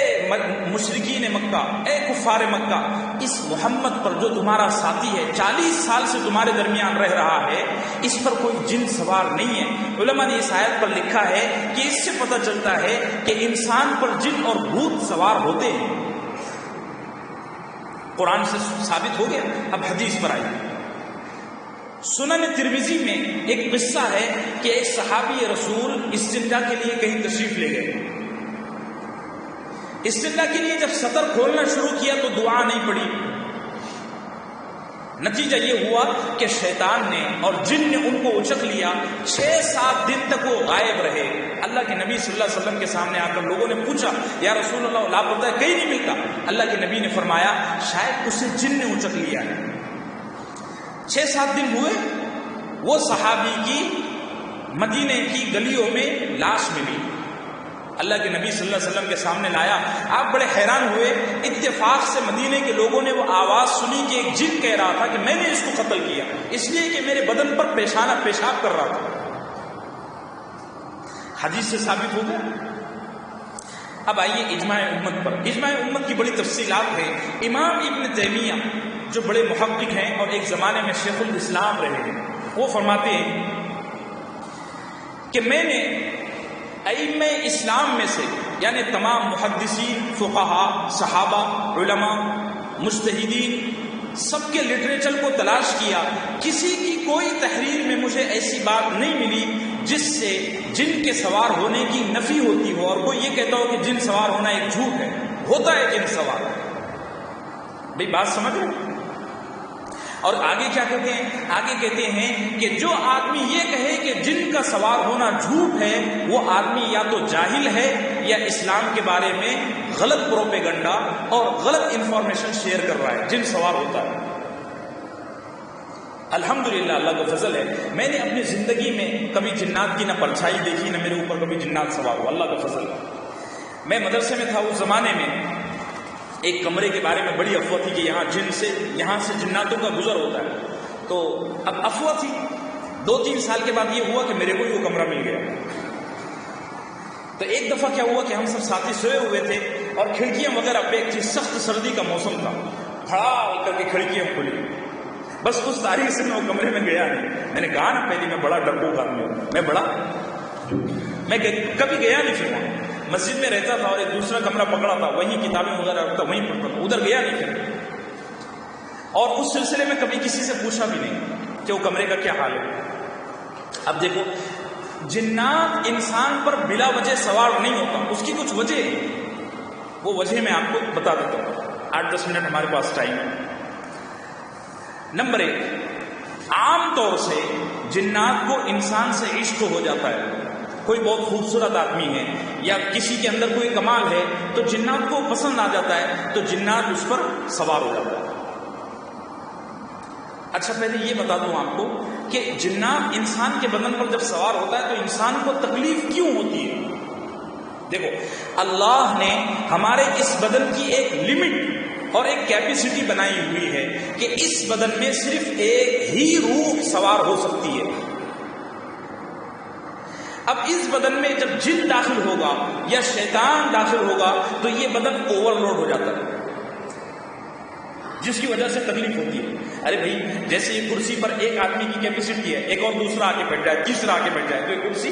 مشرکین مکہ، اے کفار مکہ، اس محمد پر جو تمہارا ساتھی ہے 40 سال سے تمہارے درمیان رہ رہا ہے، اس پر کوئی جن سوار نہیں ہے. علماء نے اس آیت پر لکھا ہے کہ اس سے پتہ چلتا ہے کہ انسان پر جن اور بھوت سوار ہوتے ہیں. قرآن سے ثابت ہو گیا. اب حدیث پر آئیے. سنن ترمذی میں ایک قصہ ہے کہ ایک صحابی رسول استنجا کے لیے کہیں تشریف لے گئے. استنجا کے لیے جب سطر کھولنا شروع کیا تو دعا نہیں پڑی. نتیجہ یہ ہوا کہ شیطان نے اور جن نے ان کو اچک لیا. 6-7 دن تک وہ غائب رہے. اللہ کے نبی صلی اللہ علیہ وسلم کے سامنے آ کر لوگوں نے پوچھا یا رسول اللہ لاپتہ ہے، کہیں نہیں ملتا. اللہ کے نبی نے فرمایا شاید اسے جن نے اچک لیا ہے. 6-7 دن ہوئے، وہ صحابی کی مدینے کی گلیوں میں لاش ملی. اللہ کے نبی صلی اللہ علیہ وسلم کے سامنے لایا. آپ بڑے حیران ہوئے. اتفاق سے مدینے کے لوگوں نے وہ آواز سنی کہ ایک جن کہہ رہا تھا کہ میں نے اس کو قتل کیا اس لیے کہ میرے بدن پر پیشانہ پیشاب کر رہا تھا. حدیث سے ثابت ہو گیا. اب آئیے اجماع امت پر. اجماع امت کی بڑی تفصیلات ہیں. امام ابن تیمیہ جو بڑے محقق ہیں اور ایک زمانے میں شیخ الاسلام رہے ہیں، وہ فرماتے ہیں کہ میں نے ائمہ اسلام میں سے یعنی تمام محدثین، فقہاء، صحابہ، علماء، مجتہدین سب کے لٹریچر کو تلاش کیا. کسی کی کوئی تحریر میں مجھے ایسی بات نہیں ملی جس سے جن کے سوار ہونے کی نفی ہوتی ہو اور کوئی یہ کہتا ہو کہ جن سوار ہونا ایک جھوٹ ہے. ہوتا ہے جن سوار. بھئی بات سمجھ رہے ہیں؟ اور آگے کیا کہتے ہیں؟ آگے کہتے ہیں کہ جو آدمی یہ کہے کہ جن کا سوار ہونا جھوٹ ہے، وہ آدمی یا تو جاہل ہے یا اسلام کے بارے میں غلط پروپیگنڈا اور غلط انفارمیشن شیئر کر رہا ہے. جن سوار ہوتا ہے. الحمدللہ اللہ کا فضل ہے، میں نے اپنی زندگی میں کبھی جنات کی نہ پرچھائی دیکھی نہ میرے اوپر کبھی جنات سوار ہوا. اللہ کا فضل ہے. میں مدرسے میں تھا اس زمانے میں. ایک کمرے کے بارے میں بڑی افواہ تھی کہ یہاں سے جناتوں کا گزر ہوتا ہے. تو اب افواہ تھی. 2-3 سال کے بعد یہ ہوا کہ میرے کو وہ کمرہ مل گیا. تو ایک دفعہ کیا ہوا کہ ہم سب ساتھی سوئے ہوئے تھے اور کھڑکیاں وغیرہ پیک تھی. سخت سردی کا موسم تھا. پھڑا کر کے کھڑکیاں کھلی. بس اس تاریخ سے میں وہ کمرے میں گیا نہیں. میں نے کہا نا پہلے میں بڑا ڈرپوک آدمی ہوں. میں کبھی گیا نہیں. پھر مسجد میں رہتا تھا اور ایک دوسرا کمرہ پکڑا تھا، وہیں کتابیں وغیرہ رکھتا، وہیں پڑھتا تھا. ادھر گیا نہیں پھر. اور اس سلسلے میں کبھی کسی سے پوچھا بھی نہیں کہ وہ کمرے کا کیا حال ہے. اب دیکھو جنات انسان پر بلا وجہ سوار نہیں ہوتا. اس کی کچھ وجہ ہے. وہ وجہ میں آپ کو بتا دیتا ہوں. 8-10 منٹ ہمارے پاس ٹائم ہے. نمبر 1، عام طور سے جنات کو انسان سے عشق ہو جاتا ہے. کوئی بہت خوبصورت آدمی ہے یا کسی کے اندر کوئی کمال ہے تو جنات کو پسند آ جاتا ہے، تو جنات اس پر سوار ہو جاتا ہے. اچھا پہلے یہ بتا دوں آپ کو کہ جنات انسان کے بدن پر جب سوار ہوتا ہے تو انسان کو تکلیف کیوں ہوتی ہے. دیکھو اللہ نے ہمارے اس بدن کی ایک لمٹ اور ایک کیپیسٹی بنائی ہوئی ہے کہ اس بدن میں صرف ایک ہی روح سوار ہو سکتی ہے. اب اس بدن میں جب جن داخل ہوگا یا شیطان داخل ہوگا تو یہ بدن اوور لوڈ ہو جاتا ہے، جس کی وجہ سے تکلیف ہوتی ہے. ارے بھائی جیسے یہ کرسی پر ایک آدمی کی کیپیسٹی ہے، ایک اور دوسرا آگے بیٹھ جائے، تیسرا آگے بیٹھ جائے تو یہ کرسی.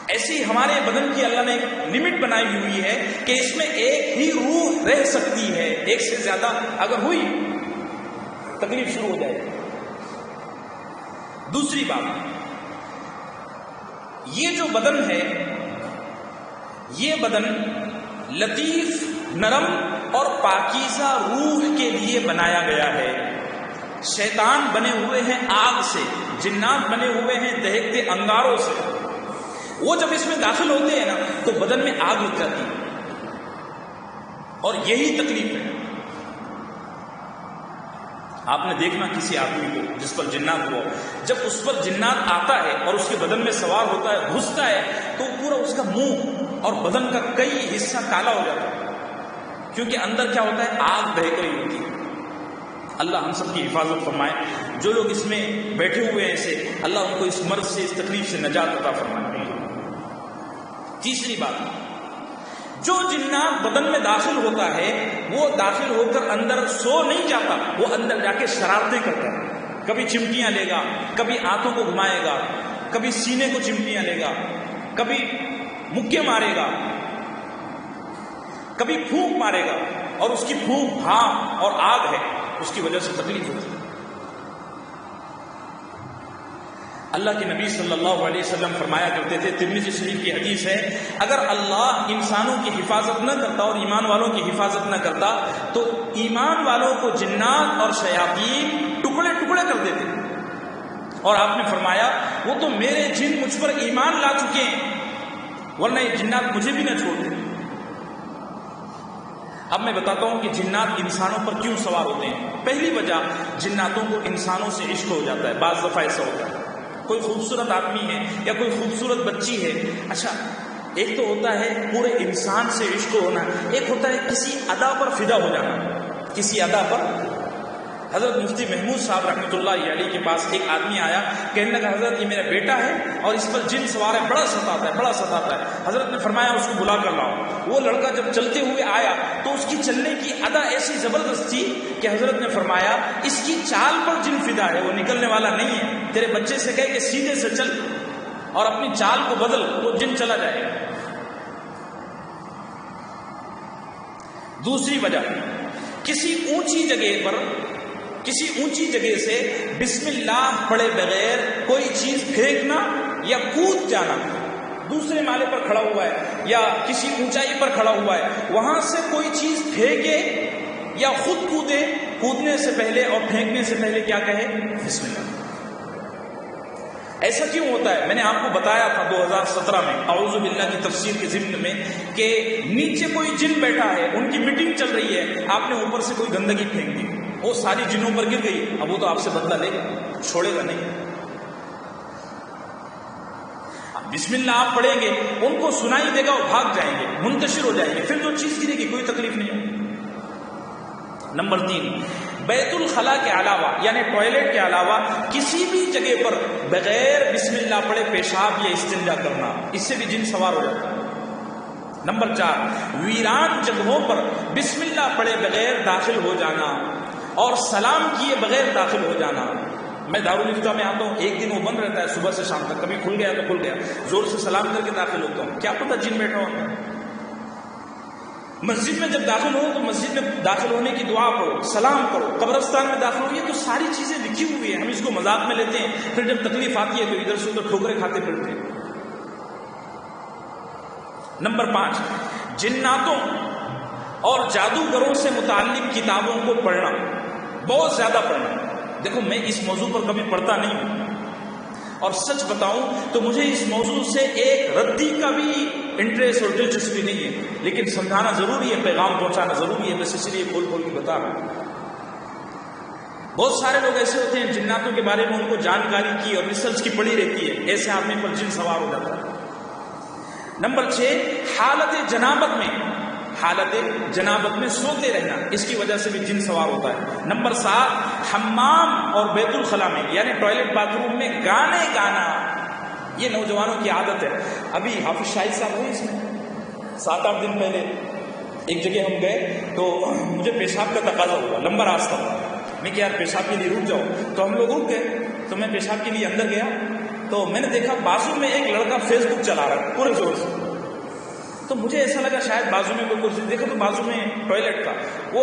ایسے ہی ہمارے بدن کی اللہ نے ایک لمٹ بنائی ہوئی ہے کہ اس میں ایک ہی روح رہ سکتی ہے. ایک سے زیادہ اگر ہوئی تکلیف شروع ہو جائے گی. دوسری بات، یہ جو بدن ہے یہ بدن لطیف، نرم اور پاکیزہ روح کے لیے بنایا گیا ہے. شیطان بنے ہوئے ہیں آگ سے، جنات بنے ہوئے ہیں دہکتے انگاروں سے. وہ جب اس میں داخل ہوتے ہیں نا تو بدن میں آگ لگ جاتی ہے اور یہی تکلیف ہے. آپ نے دیکھنا کسی آدمی کو جس پر جنات ہوا، جب اس پر جنات آتا ہے اور اس کے بدن میں سوار ہوتا ہے، گھستا ہے، تو پورا اس کا منہ اور بدن کا کئی حصہ کالا ہو جاتا ہے، کیونکہ اندر کیا ہوتا ہے، آگ بہہ رہی ہوتی ہے۔ اللہ ہم سب کی حفاظت فرمائے، جو لوگ اس میں بیٹھے ہوئے ہیں ایسے، اللہ ان کو اس مرض سے، اس تکلیف سے نجات عطا فرمائے۔ تیسری بات، جو جنات بدن میں داخل ہوتا ہے وہ داخل ہو کر اندر سو نہیں جاتا، وہ اندر جا کے شرارتیں کرتا ہے، کبھی چمٹیاں لے گا، کبھی آنکھوں کو گھمائے گا، کبھی سینے کو چمٹیاں لے گا، کبھی مکے مارے گا، کبھی پھونک مارے گا، اور اس کی پھونک بھاپ اور آگ ہے، اس کی وجہ سے تکلیف ہوتی ہے۔ اللہ کے نبی صلی اللہ علیہ وسلم فرمایا کرتے تھے، ترمذی شریف کی حدیث ہے، اگر اللہ انسانوں کی حفاظت نہ کرتا اور ایمان والوں کی حفاظت نہ کرتا تو ایمان والوں کو جنات اور شیاطین ٹکڑے ٹکڑے کر دیتے، اور آپ نے فرمایا وہ تو میرے جن مجھ پر ایمان لا چکے ہیں، ورنہ یہ جنات مجھے بھی نہ چھوڑتے۔ اب میں بتاتا ہوں کہ جنات انسانوں پر کیوں سوار ہوتے ہیں۔ پہلی وجہ، جناتوں کو انسانوں سے عشق ہو جاتا ہے، بعض دفعہ ایسا ہوتا ہے، کوئی خوبصورت آدمی ہے یا کوئی خوبصورت بچی ہے، اچھا ایک تو ہوتا ہے پورے انسان سے عشق ہونا، ایک ہوتا ہے کسی ادا پر فدا ہو جانا، کسی ادا پر۔ حضرت مفتی محمود صاحب رحمۃ اللہ علیہ کے پاس ایک آدمی آیا، کہنے لگا حضرت یہ میرا بیٹا ہے اور اس پر جن سوار ہے، بڑا ستاتا ہے۔ حضرت نے فرمایا اس کو بلا کر لاؤ۔ وہ لڑکا جب چلتے ہوئے آیا تو اس کی چلنے کی ادا ایسی زبردست تھی کہ حضرت نے فرمایا اس کی چال پر جن فدا ہے، وہ نکلنے والا نہیں ہے۔ تیرے بچے سے کہے کہ سیدھے سے چل اور اپنی چال کو بدل، تو جن چلا جائے گا۔ دوسری وجہ، کسی اونچی جگہ سے بسم اللہ پڑھے بغیر کوئی چیز پھینکنا یا کود جانا، دوسرے مالے پر کھڑا ہوا ہے یا کسی اونچائی پر کھڑا ہوا ہے، وہاں سے کوئی چیز پھینکے یا خود کودنے سے پہلے اور پھینکنے سے پہلے کیا کہے، بسم اللہ۔ ایسا کیوں ہوتا ہے؟ میں نے آپ کو بتایا تھا 2017 میں اعوذ باللہ کی تفسیر کے ضمن میں کہ نیچے کوئی جن بیٹھا ہے، ان کی میٹنگ چل رہی ہے، آپ نے اوپر سے کوئی گندگی پھینک دی، وہ ساری جنوں پر گر گئی، اب وہ تو آپ سے بدلہ لے گا، چھوڑے گا نہیں۔ بسم اللہ آپ پڑھیں گے، ان کو سنائی دے گا، وہ بھاگ جائیں گے، منتشر ہو جائیں گے، پھر جو چیز گرے گی کوئی تکلیف نہیں ہوگی۔ نمبر 3، بیت الخلا کے علاوہ یعنی ٹوائلٹ کے علاوہ کسی بھی جگہ پر بغیر بسم اللہ پڑھے پیشاب یا استنجا کرنا، اس سے بھی جن سوار ہو جاتا ہے۔ نمبر 4، ویران جگہوں پر بسم اللہ پڑھے بغیر داخل ہو جانا اور سلام کیے بغیر داخل ہو جانا۔ میں دارالفتہ میں آتا ہوں، ایک دن وہ بند رہتا ہے صبح سے شام تک، کبھی کھل گیا تو کھل گیا، زور سے سلام کر کے داخل ہوتا ہوں، کیا پتہ جن بیٹھا ہو۔ مسجد میں جب داخل ہو تو مسجد میں داخل ہونے کی دعا پڑھو، سلام کرو، قبرستان میں داخل ہو، یہ تو ساری چیزیں لکھی ہوئی ہیں، ہم اس کو مذاق میں لیتے ہیں، پھر جب تکلیف آتی ہے تو ادھر سے ادھر ٹھوکریں کھاتے پھرتے ہیں۔ نمبر 5، جناتوں اور جادوگروں سے متعلق کتابوں کو پڑھنا، بہت زیادہ پڑھنا۔ دیکھو میں اس موضوع پر کبھی پڑھتا نہیں ہوں، اور سچ بتاؤں تو مجھے اس موضوع سے ایک ردی کا بھی انٹرسٹ اور دلچسپی نہیں ہے، لیکن سمجھانا ضروری ہے، پیغام پہنچانا ضروری ہے، بس اس لیے کھول کھول کے بتا رہا ہوں۔ بہت سارے لوگ ایسے ہوتے ہیں جناتوں کے بارے میں ان کو جانکاری کی اور ریسرچ کی پڑی رہتی ہے، ایسے آدمی پر جن سوار ہو جاتا ہے۔ نمبر 6، حالت جنابت میں سوتے رہنا، اس کی وجہ سے بھی جن سوار ہوتا ہے۔ نمبر 7، حمام اور بیت الخلا میں یعنی ٹوائلٹ باتھ روم میں گانے گانا، یہ نوجوانوں کی عادت ہے۔ ابھی حافظ شاہد صاحب ہوئے اس میں 7-8 دن پہلے ایک جگہ ہم گئے تو مجھے پیشاب کا تقاضا ہوا، لمبا راستہ ہوا، میں کہ یار پیشاب کے لیے رک جاؤ، تو ہم لوگ رک گئے، تو میں پیشاب کے لیے اندر گیا تو میں نے دیکھا بازو میں ایک لڑکا فیس بک چلا رہا ہے پورے زور سے، تو مجھے ایسا لگا شاید بازو میں کوئی کرسی، دیکھا تو بازو میں ٹوائلٹ تھا، وہ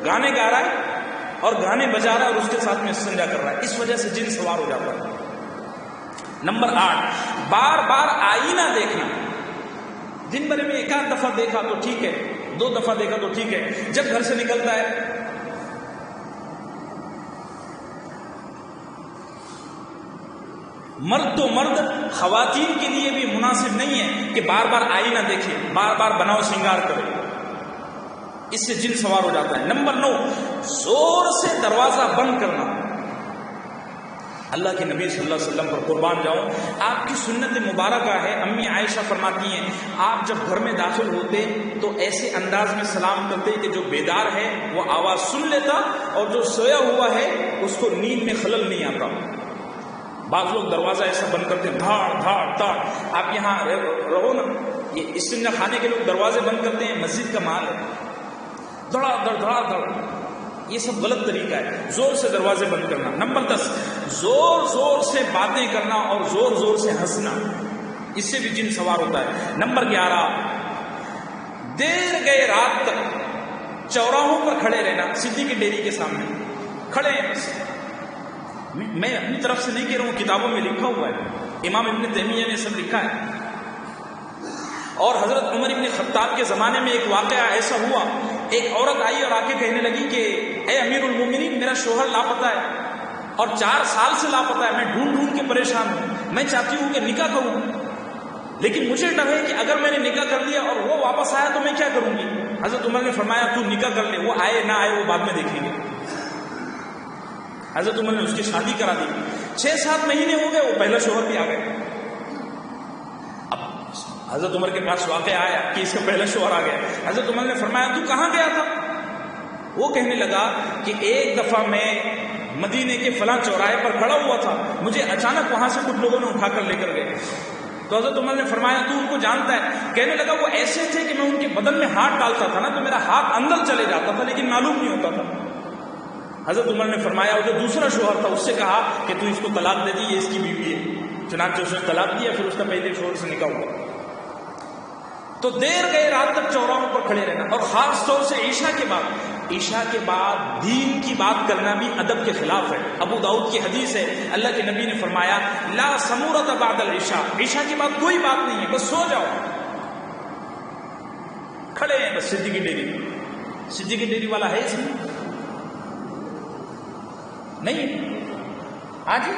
گانے گا رہا ہے اور گانے بجا رہا ہے اور اس کے ساتھ میں استنجا کر رہا ہے، اس وجہ سے جن سوار ہو جاتا ہے۔ نمبر 8، بار بار آئینہ دیکھنا، دن بھر میں 1 دفعہ دیکھا تو ٹھیک ہے، 2 دفعہ دیکھا تو ٹھیک ہے، جب گھر سے نکلتا ہے مرد تو مرد، خواتین کے لیے بھی مناسب نہیں ہے کہ بار بار آئینہ دیکھیں، بار بار بناؤ سنگار کرے، اس سے جن سوار ہو جاتا ہے۔ نمبر 9، زور سے دروازہ بند کرنا. اللہ کے نبی صلی اللہ علیہ وسلم پر قربان جاؤں، آپ کی سنت مبارکہ ہے. امی عائشہ فرماتی ہیں آپ جب گھر میں داخل ہوتے تو ایسے انداز میں سلام کرتے کہ جو بیدار ہے وہ آواز سن لیتا اور جو سویا ہوا ہے اس کو نیند میں خلل نہیں آتا. بعض لوگ دروازہ ایسا بند کرتے ہیں دھاڑ دھاڑ دھاڑ. آپ یہاں رہو نا، یہ استنجا خانے کے لوگ دروازے بند کرتے ہیں، مسجد کا مال ہے، دھڑا دھڑ دھڑا دھڑ. یہ سب غلط طریقہ ہے. زور سے دروازے بند کرنا. نمبر 10، زور زور سے باتیں کرنا اور زور زور سے ہنسنا، اس سے بھی جن سوار ہوتا ہے. نمبر 11، دیر گئے رات تک چوراہوں پر کھڑے رہنا. صدیق کی ڈیری کے سامنے کھڑے ہیں، بس میں اپنی طرف سے نہیں کہہ رہا ہوں، کتابوں میں لکھا ہوا ہے، امام ابن تیمیہ نے سب لکھا ہے. اور حضرت عمر ابن خطاب کے زمانے میں ایک واقعہ ایسا ہوا، ایک عورت آئی اور آ کے کہنے لگی کہ اے امیر المومنین، میرا شوہر لاپتہ ہے اور 4 سال سے لاپتہ ہے، میں ڈھونڈ ڈھونڈ کے پریشان ہوں، میں چاہتی ہوں کہ نکاح کروں، لیکن مجھے ڈر ہے کہ اگر میں نے نکاح کر لیا اور وہ واپس آیا تو میں کیا کروں گی. حضرت عمر نے فرمایا تو نکاح کر لے، وہ آئے نہ آئے وہ بعد میں دیکھیں گے. حضرت عمر نے اس کی شادی کرا دی. 6-7 مہینے ہو گئے، وہ پہلا شوہر بھی آ گئے. حضرت عمر کے پاس واقعہ آیا کہ اس کا پہلا شوہر آ گیا. حضرت عمر نے فرمایا تو کہاں گیا تھا؟ وہ کہنے لگا کہ ایک دفعہ میں مدینے کے فلاں چوراہے پر کھڑا ہوا تھا، مجھے اچانک وہاں سے کچھ لوگوں نے اٹھا کر لے کر گئے. تو حضرت عمر نے فرمایا تو ان کو جانتا ہے؟ کہنے لگا وہ ایسے تھے کہ میں ان کے بدن میں ہاتھ ڈالتا تھا نا تو میرا ہاتھ اندر چلے جاتا تھا لیکن معلوم نہیں ہوتا تھا. حضرت عمر نے فرمایا وہ جو دوسرا شوہر تھا اس سے کہا کہ تو اس کو طلاق دے دی، یہ اس کی بیوی ہے. چنانچہ اس نے طلاق دیا، پھر اس کا پہلے شوہر سے نکاح ہوا. تو دیر گئے رات تک چوراہوں پر کھڑے رہنا، اور خاص طور سے عشاء کے بعد دین کی بات کرنا بھی ادب کے خلاف ہے. ابو داؤد کی حدیث ہے، اللہ کے نبی نے فرمایا لا سمورۃ بعد العشاء، عشاء کے بعد کوئی بات نہیں ہے، بس سو جاؤ. کھڑے ہیں بس. صدیق کی ڈیری والا ہے اس میں نہیں؟ آج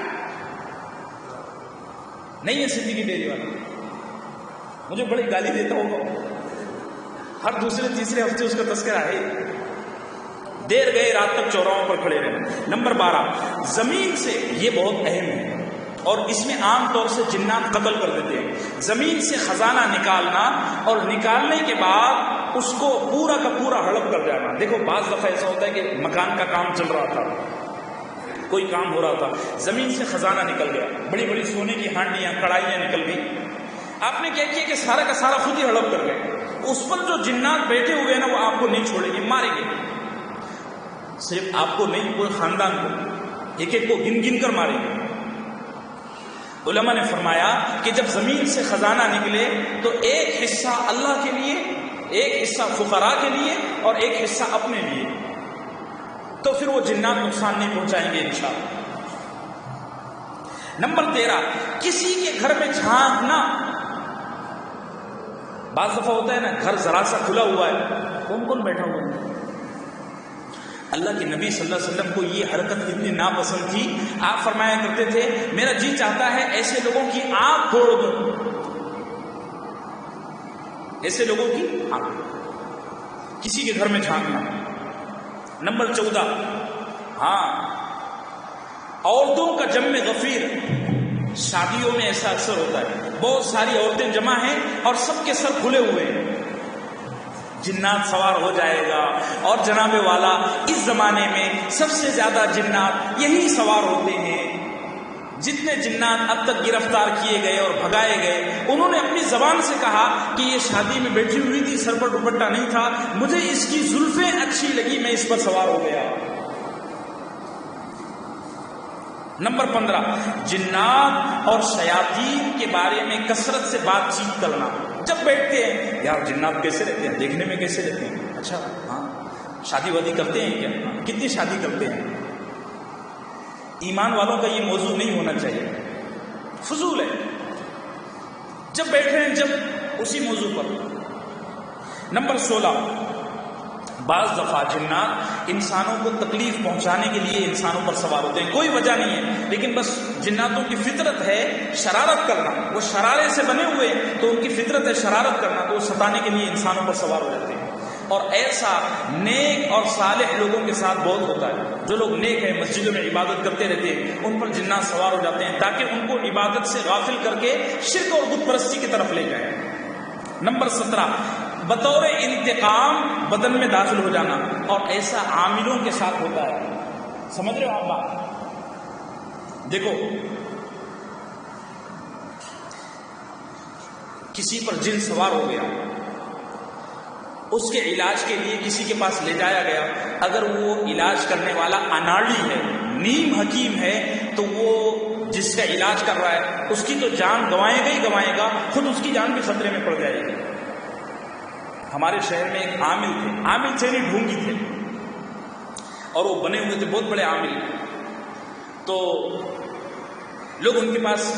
نہیں ہے صدیق کی ڈیری والا. مجھے بڑی گالی دیتا ہوگا، ہر دوسرے تیسرے ہفتے اس کا تذکرہ ہے. دیر گئے رات تک چوراہوں پر کھڑے رہنا. نمبر 12، زمین سے، یہ بہت اہم ہے اور اس میں عام طور سے جنات قتل کر دیتے ہیں. زمین سے خزانہ نکالنا اور نکالنے کے بعد اس کو پورا کا پورا ہڑپ کر جانا. دیکھو بعض دفعہ ایسا ہوتا ہے کہ مکان کا کام چل رہا تھا، کوئی کام ہو رہا تھا، زمین سے خزانہ نکل گیا، بڑی بڑی سونے کی ہانڈیاں کڑھائیاں نکل گئی. آپ نے کیا کیا کہ سارا کا سارا خود ہی ہڑپ کر گئے. اس پر جو جنات بیٹھے ہوئے ہیں نا وہ آپ کو نہیں چھوڑیں گے، ماریں گے. صرف آپ کو نہیں، پورے خاندان کو، ایک ایک کو گن گن کر ماریں گے. علماء نے فرمایا کہ جب زمین سے خزانہ نکلے تو ایک حصہ اللہ کے لیے، ایک حصہ فقراء کے لیے اور ایک حصہ اپنے لیے، تو پھر وہ جنات نقصان نہیں پہنچائیں گے انشاءاللہ. نمبر 13، کسی کے گھر میں جھانکنا. بعض دفعہ ہوتا ہے نا گھر ذرا سا کھلا ہوا ہے، کون کون بیٹھا ہوا ہے. اللہ کے نبی صلی اللہ علیہ وسلم کو یہ حرکت اتنی ناپسند تھی، آپ فرمایا کرتے تھے میرا جی چاہتا ہے ایسے لوگوں کی آنکھ پھوڑ دو، ایسے لوگوں کی آنکھ. کسی کے گھر میں جھانکنا. نمبر 14، عورتوں کا جمع غفیر. شادیوں میں ایسا اکثر ہوتا ہے، بہت ساری عورتیں جمع ہیں اور سب کے سر کھلے ہوئے ہیں، جنات سوار ہو جائے گا. اور جناب والا اس زمانے میں سب سے زیادہ جنات یہی سوار ہوتے ہیں. جتنے جنات اب تک گرفتار کیے گئے اور بھگائے گئے، انہوں نے اپنی زبان سے کہا کہ یہ شادی میں بیٹھی ہوئی تھی، سر پر دوپٹہ نہیں تھا، مجھے اس کی زلفیں اچھی لگی، میں اس پر سوار ہو گیا. نمبر 15، جنات اور شیاطین کے بارے میں کثرت سے بات چیت کرنا. جب بیٹھتے ہیں یار جنات کیسے رہتے ہیں، دیکھنے میں کیسے رہتے ہیں، اچھا شادی وادی کرتے ہیں کیا، کتنی شادی کرتے ہیں. ایمان والوں کا یہ موضوع نہیں ہونا چاہیے، فضول ہے. جب بیٹھ رہے ہیں جب اسی موضوع پر. نمبر 16، بعض دفعہ جنات انسانوں کو تکلیف پہنچانے کے لیے انسانوں پر سوار ہوتے ہیں، کوئی وجہ نہیں ہے، لیکن بس جناتوں کی فطرت ہے شرارت کرنا، وہ شرارے سے بنے ہوئے تو ان کی فطرت ہے شرارت کرنا، تو وہ ستانے کے لیے انسانوں پر سوار ہو جاتے ہیں. اور ایسا نیک اور صالح لوگوں کے ساتھ بہت ہوتا ہے. جو لوگ نیک ہیں، مسجدوں میں عبادت کرتے رہتے ہیں، ان پر جنات سوار ہو جاتے ہیں تاکہ ان کو عبادت سے غافل کر کے شرک اور بت پرستی کی طرف لے جائیں. نمبر 17، بطور انتقام بدن میں داخل ہو جانا، اور ایسا عاملوں کے ساتھ ہوتا ہے. سمجھ رہے ہو آپ بات؟ دیکھو، کسی پر جن سوار ہو گیا، اس کے علاج کے لیے کسی کے پاس لے جایا گیا. اگر وہ علاج کرنے والا اناڑی ہے، نیم حکیم ہے، تو وہ جس کا علاج کر رہا ہے اس کی تو جان گنوائے گا ہی گنوائے گا، خود اس کی جان بھی خطرے میں پڑ جائے گی. ہمارے شہر میں ایک عامل تھے نہیں، ڈھونگی تھے، اور وہ بنے ہوئے تھے بہت بڑے عامل. تو لوگ ان کے پاس،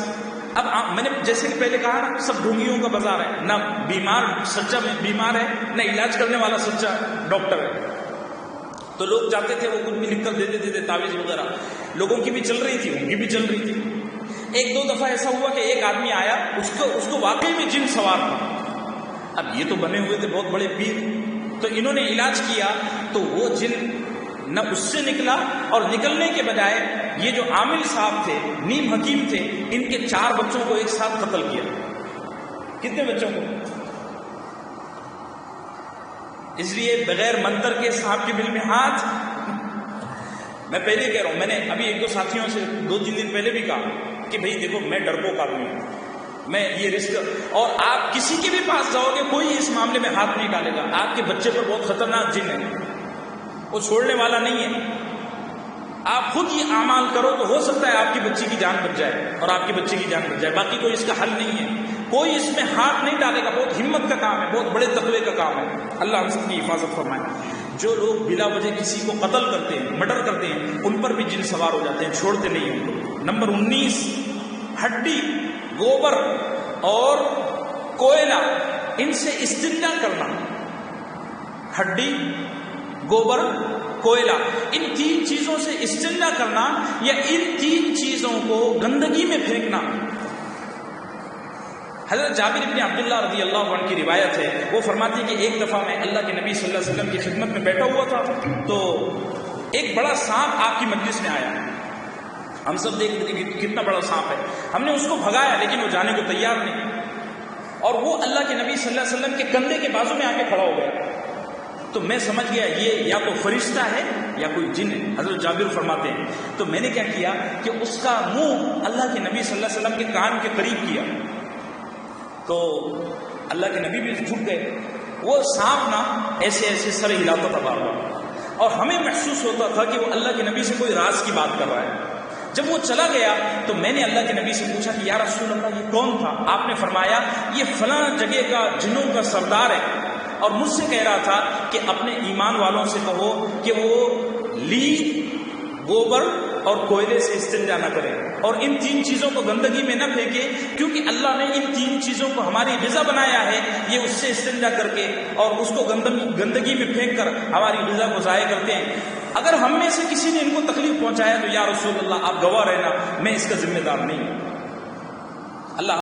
اب میں نے جیسے کہ پہلے کہا نا، سب ڈھونگیوں کا بازار ہے، نہ بیمار سچا بیمار ہے، نہ علاج کرنے والا سچا ڈاکٹر ہے. تو لوگ جاتے تھے، وہ کچھ بھی لکھ کر دے دیتے تھے، تعویذ وغیرہ. لوگوں کی بھی چل رہی تھی، ان کی بھی چل رہی تھی. ایک دو دفعہ ایسا ہوا کہ ایک آدمی آیا، اس کو واقعی میں جن سوار تھا. اب یہ تو بنے ہوئے تھے بہت بڑے پیر، تو انہوں نے علاج کیا تو وہ جن نہ اس سے نکلا، اور نکلنے کے بجائے یہ جو عامل صاحب تھے، نیم حکیم تھے، ان کے 4 بچوں کو ایک ساتھ قتل کیا. کتنے بچوں کو؟ اس لیے بغیر منتر کے سانپ کے بل میں ہاتھ. میں پہلے کہہ رہا ہوں، میں نے ابھی 1-2 ساتھیوں سے 2-3 دن پہلے بھی کہا کہ بھئی دیکھو، میں ڈرپوک آدمی ہوں، میں یہ رسک، اور آپ کسی کے بھی پاس جاؤ گے کوئی اس معاملے میں ہاتھ نہیں ڈالے گا. آپ کے بچے پر بہت خطرناک جن ہے، وہ چھوڑنے والا نہیں ہے. آپ خود یہ اعمال کرو تو ہو سکتا ہے آپ کی بچی کی جان بچ جائے اور آپ کی بچی کی جان بچ جائے، باقی کوئی اس کا حل نہیں ہے. کوئی اس میں ہاتھ نہیں ڈالے گا. بہت ہمت کا کام ہے، بہت بڑے تقوی کا کام ہے. اللہ ہم سب کی حفاظت فرمائے. جو لوگ بلا وجہ کسی کو قتل کرتے ہیں، مرڈر کرتے ہیں، ان پر بھی جن سوار ہو جاتے ہیں، چھوڑتے نہیں ان کو. نمبر 19، ہڈی، گوبر اور کوئلہ، ان سے استنجا کرنا. ہڈی، گوبر، کوئلہ، ان 3 چیزوں سے استنجا کرنا، یا ان 3 چیزوں کو گندگی میں پھینکنا. حضرت جابر بن عبداللہ رضی اللہ عنہ کی روایت ہے، وہ فرماتے ہیں کہ ایک دفعہ میں اللہ کے نبی صلی اللہ علیہ وسلم کی خدمت میں بیٹھا ہوا تھا، تو ایک بڑا سانپ آپ کی مجلس میں آیا. ہم سب دیکھ رہے تھے کہ کتنا بڑا سانپ ہے. ہم نے اس کو بھگایا، لیکن وہ جانے کو تیار نہیں، اور وہ اللہ کے نبی صلی اللہ علیہ وسلم کے کندھے کے بازو میں آ کے کھڑا ہو گیا. تو میں سمجھ گیا یہ یا تو فرشتہ ہے یا کوئی جن ہے. حضرت جابر فرماتے ہیں تو میں نے کیا کیا کہ اس کا منہ اللہ کے نبی صلی اللہ علیہ وسلم کے کان کے قریب کیا، تو اللہ کے نبی بھی جھک گئے. وہ سانپ نا ایسے ایسے سر ہلاتا تھا بار بار، اور ہمیں محسوس ہوتا تھا کہ وہ اللہ کے نبی سے کوئی راز کی بات کر رہا ہے. جب وہ چلا گیا تو میں نے اللہ کے نبی سے پوچھا کہ یا رسول اللہ یہ کون تھا؟ آپ نے فرمایا یہ فلاں جگہ کا جنوں کا سردار ہے، اور مجھ سے کہہ رہا تھا کہ اپنے ایمان والوں سے کہو کہ وہ لید، گوبر اور کوئلے سے استنجا نہ کریں، اور ان 3 چیزوں کو گندگی میں نہ پھینکے، کیونکہ اللہ نے ان 3 چیزوں کو ہماری غذا بنایا ہے. یہ اس سے استنجا کر کے اور اس کو گندگی میں پھینک کر ہماری غذا کو ضائع کرتے ہیں. اگر ہم میں سے کسی نے ان کو تکلیف پہنچایا تو یا رسول اللہ آپ گواہ رہنا، میں اس کا ذمہ دار نہیں ہوں. اللہ